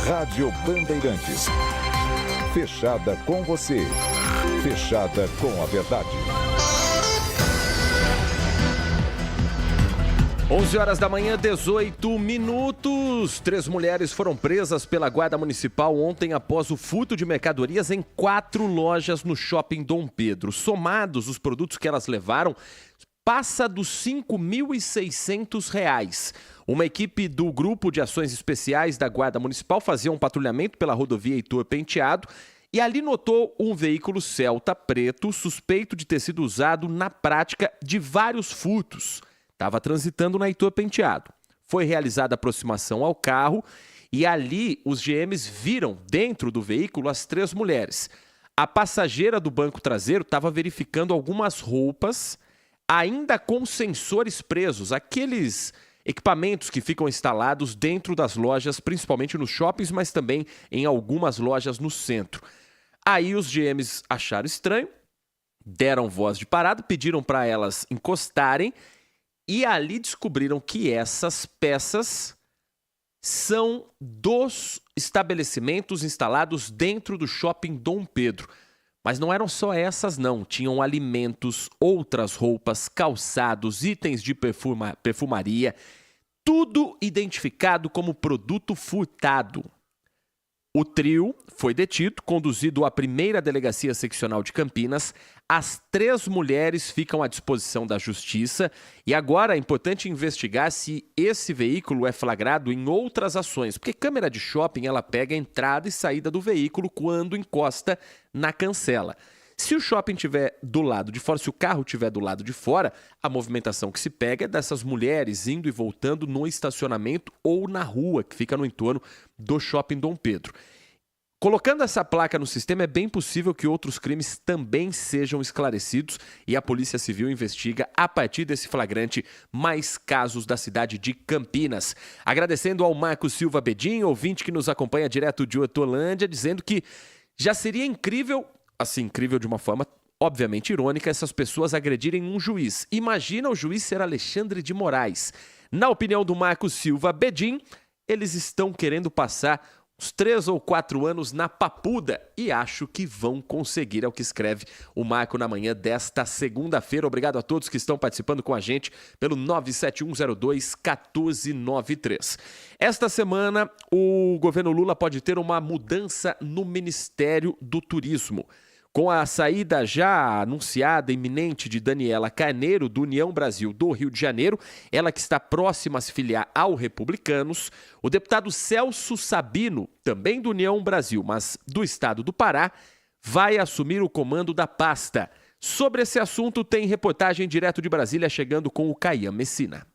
Rádio Bandeirantes. Fechada com você. Fechada com a verdade. 11 horas da manhã, 18 minutos. 3 mulheres foram presas pela Guarda Municipal ontem após o furto de mercadorias em 4 lojas no Shopping Dom Pedro. Somados, os produtos que elas levaram passa dos R$ 5.600. Uma equipe do Grupo de Ações Especiais da Guarda Municipal fazia um patrulhamento pela rodovia Heitor Penteado e ali notou um veículo Celta preto suspeito de ter sido usado na prática de vários furtos. Estava transitando na Heitor Penteado. Foi realizada a aproximação ao carro e ali os GMs viram dentro do veículo as 3 mulheres. A passageira do banco traseiro estava verificando algumas roupas ainda com sensores presos, aqueles equipamentos que ficam instalados dentro das lojas, principalmente nos shoppings, mas também em algumas lojas no centro. Aí os GMs acharam estranho, deram voz de parada, pediram para elas encostarem e ali descobriram que essas peças são dos estabelecimentos instalados dentro do Shopping Dom Pedro. Mas não eram só essas, não. Tinham alimentos, outras roupas, calçados, itens de perfumaria, tudo identificado como produto furtado. O trio foi detido, conduzido à primeira delegacia seccional de Campinas. As 3 mulheres ficam à disposição da justiça e agora é importante investigar se esse veículo é flagrado em outras ações, porque câmera de shopping ela pega a entrada e saída do veículo quando encosta na cancela. Se o shopping estiver do lado de fora, se o carro estiver do lado de fora, a movimentação que se pega é dessas mulheres indo e voltando no estacionamento ou na rua, que fica no entorno do Shopping Dom Pedro. Colocando essa placa no sistema, é bem possível que outros crimes também sejam esclarecidos e a Polícia Civil investiga, a partir desse flagrante, mais casos da cidade de Campinas. Agradecendo ao Marcos Silva Bedin, ouvinte que nos acompanha direto de Hortolândia, dizendo que já seria incrível, assim, incrível de uma forma obviamente irônica, essas pessoas agredirem um juiz. Imagina o juiz ser Alexandre de Moraes. Na opinião do Marcos Silva Bedin, eles estão querendo passar uns 3 ou 4 anos na papuda e acho que vão conseguir, é o que escreve o Marco na manhã desta segunda-feira. Obrigado a todos que estão participando com a gente pelo 97102-1493. Esta semana, o governo Lula pode ter uma mudança no Ministério do Turismo. Com a saída já anunciada, iminente, de Daniela Carneiro, do União Brasil do Rio de Janeiro, ela que está próxima a se filiar ao Republicanos, o deputado Celso Sabino, também do União Brasil, mas do estado do Pará, vai assumir o comando da pasta. Sobre esse assunto, tem reportagem direto de Brasília chegando com o Caian Messina.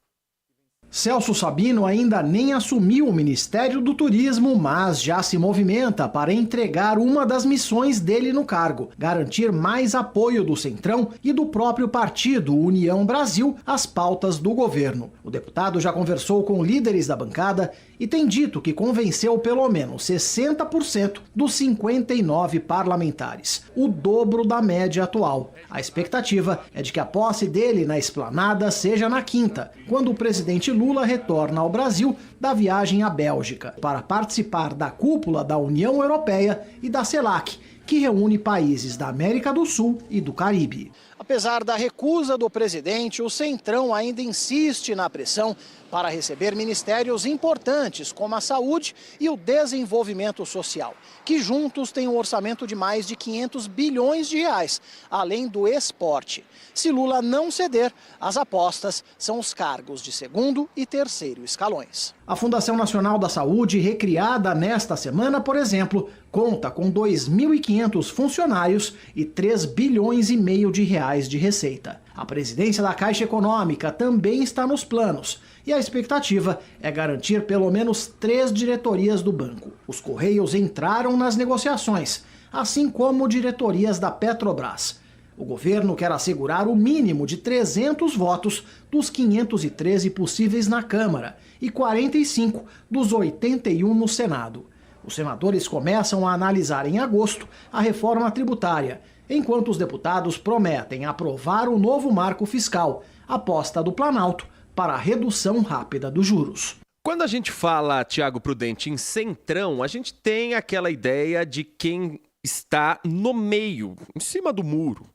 Celso Sabino ainda nem assumiu o Ministério do Turismo, mas já se movimenta para entregar uma das missões dele no cargo: garantir mais apoio do Centrão e do próprio partido União Brasil às pautas do governo. O deputado já conversou com líderes da bancada e tem dito que convenceu pelo menos 60% dos 59 parlamentares, o dobro da média atual. A expectativa é de que a posse dele na esplanada seja na quinta, quando o presidente Lula retorna ao Brasil da viagem à Bélgica para participar da cúpula da União Europeia e da CELAC, que reúne países da América do Sul e do Caribe. Apesar da recusa do presidente, o Centrão ainda insiste na pressão para receber ministérios importantes como a saúde e o desenvolvimento social, que juntos têm um orçamento de mais de 500 bilhões de reais, além do esporte. Se Lula não ceder, as apostas são os cargos de segundo e terceiro escalões. A Fundação Nacional da Saúde, recriada nesta semana, por exemplo, conta com 2.500 funcionários e 3 bilhões e meio de reais de receita. A presidência da Caixa Econômica também está nos planos e a expectativa é garantir pelo menos 3 diretorias do banco. Os Correios entraram nas negociações, assim como diretorias da Petrobras. O governo quer assegurar o mínimo de 300 votos dos 513 possíveis na Câmara e 45 dos 81 no Senado. Os senadores começam a analisar em agosto a reforma tributária, enquanto os deputados prometem aprovar o novo marco fiscal, aposta do Planalto para a redução rápida dos juros. Quando a gente fala, Tiago Prudente, em centrão, a gente tem aquela ideia de quem está no meio, em cima do muro,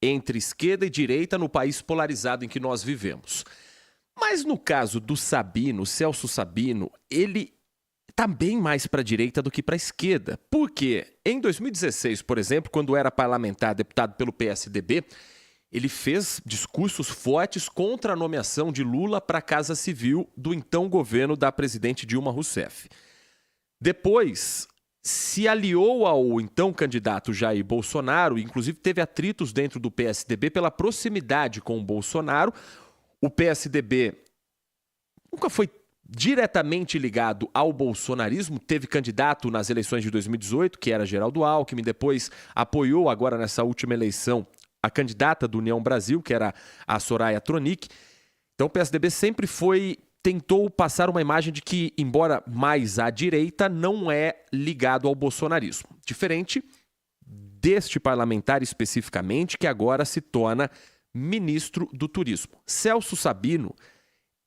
entre esquerda e direita no país polarizado em que nós vivemos. Mas no caso do Sabino, Celso Sabino, ele está bem mais para a direita do que para a esquerda. Porque em 2016, por exemplo, quando era parlamentar, deputado pelo PSDB, ele fez discursos fortes contra a nomeação de Lula para a Casa Civil do então governo da presidente Dilma Rousseff. Depois se aliou ao então candidato Jair Bolsonaro, inclusive teve atritos dentro do PSDB pela proximidade com o Bolsonaro. O PSDB nunca foi diretamente ligado ao bolsonarismo, teve candidato nas eleições de 2018, que era Geraldo Alckmin, depois apoiou agora nessa última eleição a candidata do União Brasil, que era a Soraya Tronic. Então o PSDB sempre tentou passar uma imagem de que, embora mais à direita, não é ligado ao bolsonarismo. Diferente deste parlamentar especificamente, que agora se torna ministro do Turismo. Celso Sabino,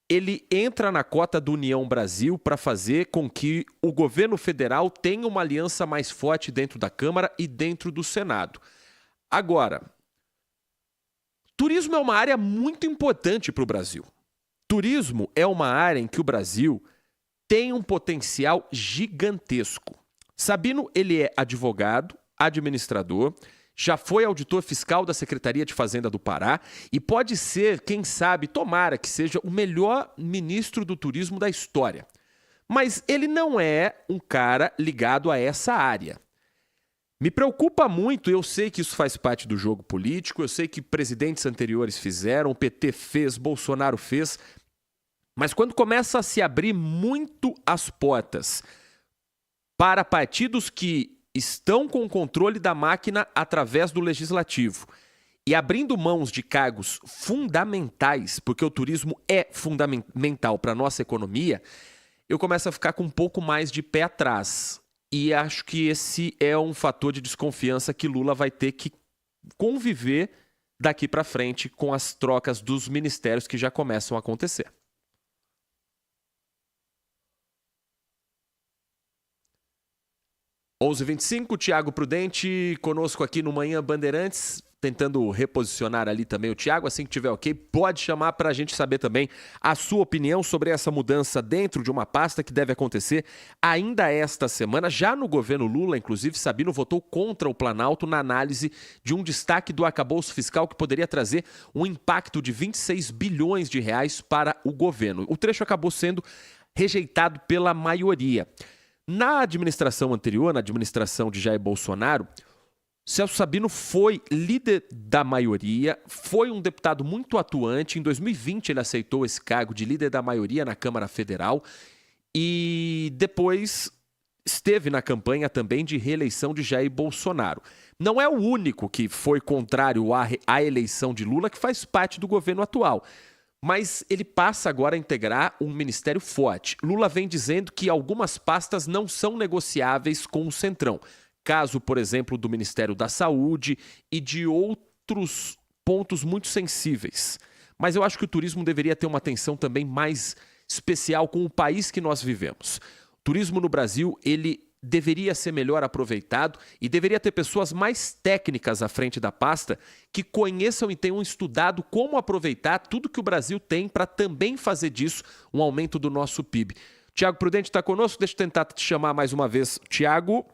ele entra na cota do União Brasil para fazer com que o governo federal tenha uma aliança mais forte dentro da Câmara e dentro do Senado. Agora, turismo é uma área muito importante para o Brasil. Turismo é uma área em que o Brasil tem um potencial gigantesco. Sabino, ele é advogado, administrador, já foi auditor fiscal da Secretaria de Fazenda do Pará e pode ser, quem sabe, tomara que seja o melhor ministro do turismo da história. Mas ele não é um cara ligado a essa área. Me preocupa muito, eu sei que isso faz parte do jogo político, eu sei que presidentes anteriores fizeram, o PT fez, Bolsonaro fez, mas quando começa a se abrir muito as portas para partidos que estão com o controle da máquina através do legislativo e abrindo mãos de cargos fundamentais, porque o turismo é fundamental para a nossa economia, eu começo a ficar com um pouco mais de pé atrás. E acho que esse é um fator de desconfiança que Lula vai ter que conviver daqui para frente com as trocas dos ministérios que já começam a acontecer. H 11h25, Thiago Prudente conosco aqui no Manhã Bandeirantes, tentando reposicionar ali também o Thiago. Assim que tiver ok, pode chamar para a gente saber também a sua opinião sobre essa mudança dentro de uma pasta que deve acontecer ainda esta semana. Já no governo Lula, inclusive, Sabino votou contra o Planalto na análise de um destaque do arcabouço fiscal que poderia trazer um impacto de 26 bilhões de reais para o governo. O trecho acabou sendo rejeitado pela maioria. Na administração anterior, na administração de Jair Bolsonaro, Celso Sabino foi líder da maioria, foi um deputado muito atuante. Em 2020 ele aceitou esse cargo de líder da maioria na Câmara Federal e depois esteve na campanha também de reeleição de Jair Bolsonaro. Não é o único que foi contrário à eleição de Lula que faz parte do governo atual. Mas ele passa agora a integrar um ministério forte. Lula vem dizendo que algumas pastas não são negociáveis com o Centrão. Caso, por exemplo, do Ministério da Saúde e de outros pontos muito sensíveis. Mas eu acho que o turismo deveria ter uma atenção também mais especial com o país que nós vivemos. O turismo no Brasil, ele deveria ser melhor aproveitado e deveria ter pessoas mais técnicas à frente da pasta que conheçam e tenham estudado como aproveitar tudo que o Brasil tem para também fazer disso um aumento do nosso PIB. Thiago Prudente está conosco, deixa eu tentar te chamar mais uma vez. Thiago...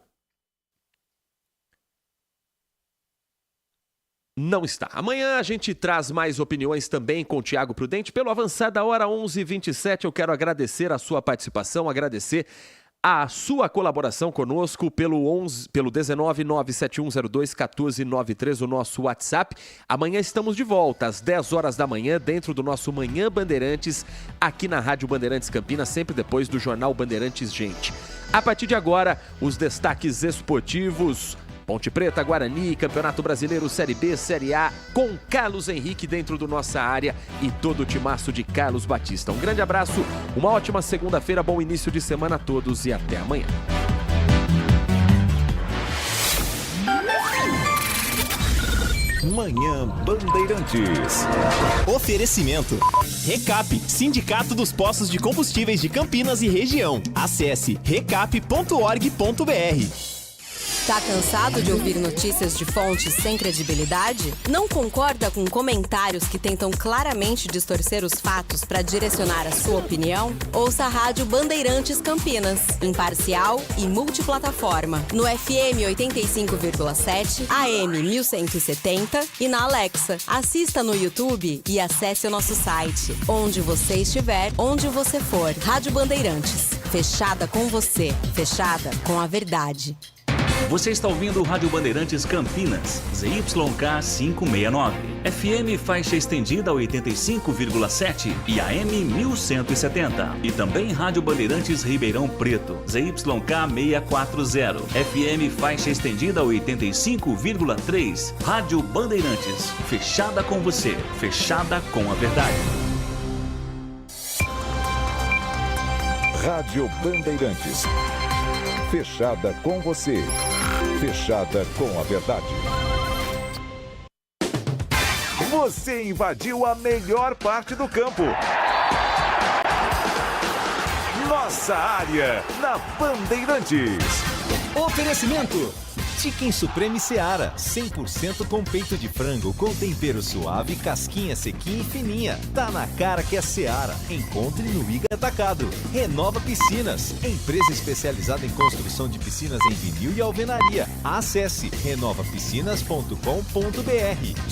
Não está. Amanhã a gente traz mais opiniões também com o Thiago Prudente. Pelo avançar da hora 11h27, eu quero agradecer a sua participação, agradecer a sua colaboração conosco pelo 19 97102 1493, o nosso WhatsApp. Amanhã estamos de volta às 10 horas da manhã, dentro do nosso Manhã Bandeirantes, aqui na Rádio Bandeirantes Campinas, sempre depois do Jornal Bandeirantes Gente. A partir de agora, os destaques esportivos... Ponte Preta, Guarani, Campeonato Brasileiro, Série B, Série A, com Carlos Henrique dentro do nossa área e todo o timaço de Carlos Batista. Um grande abraço, uma ótima segunda-feira, bom início de semana a todos e até amanhã. Manhã Bandeirantes. Oferecimento. Recap, Sindicato dos Postos de Combustíveis de Campinas e região. Acesse recap.org.br. Tá cansado de ouvir notícias de fontes sem credibilidade? Não concorda com comentários que tentam claramente distorcer os fatos para direcionar a sua opinião? Ouça a Rádio Bandeirantes Campinas, imparcial e multiplataforma, no FM 85,7, AM 1170 e na Alexa. Assista no YouTube e acesse o nosso site. Onde você estiver, onde você for. Rádio Bandeirantes, fechada com você, fechada com a verdade. Você está ouvindo o Rádio Bandeirantes Campinas, ZYK 569, FM faixa estendida 85,7 e AM 1170. E também Rádio Bandeirantes Ribeirão Preto, ZYK 640, FM faixa estendida 85,3. Rádio Bandeirantes, fechada com você, fechada com a verdade. Rádio Bandeirantes. Fechada com você. Fechada com a verdade. Você invadiu a melhor parte do campo. Nossa área na Bandeirantes. Oferecimento. Chicken Supreme Seara, 100% com peito de frango, com tempero suave, casquinha sequinha e fininha. Tá na cara que é Seara. Encontre no Iga Atacado. Renova Piscinas, empresa especializada em construção de piscinas em vinil e alvenaria. Acesse renovapiscinas.com.br.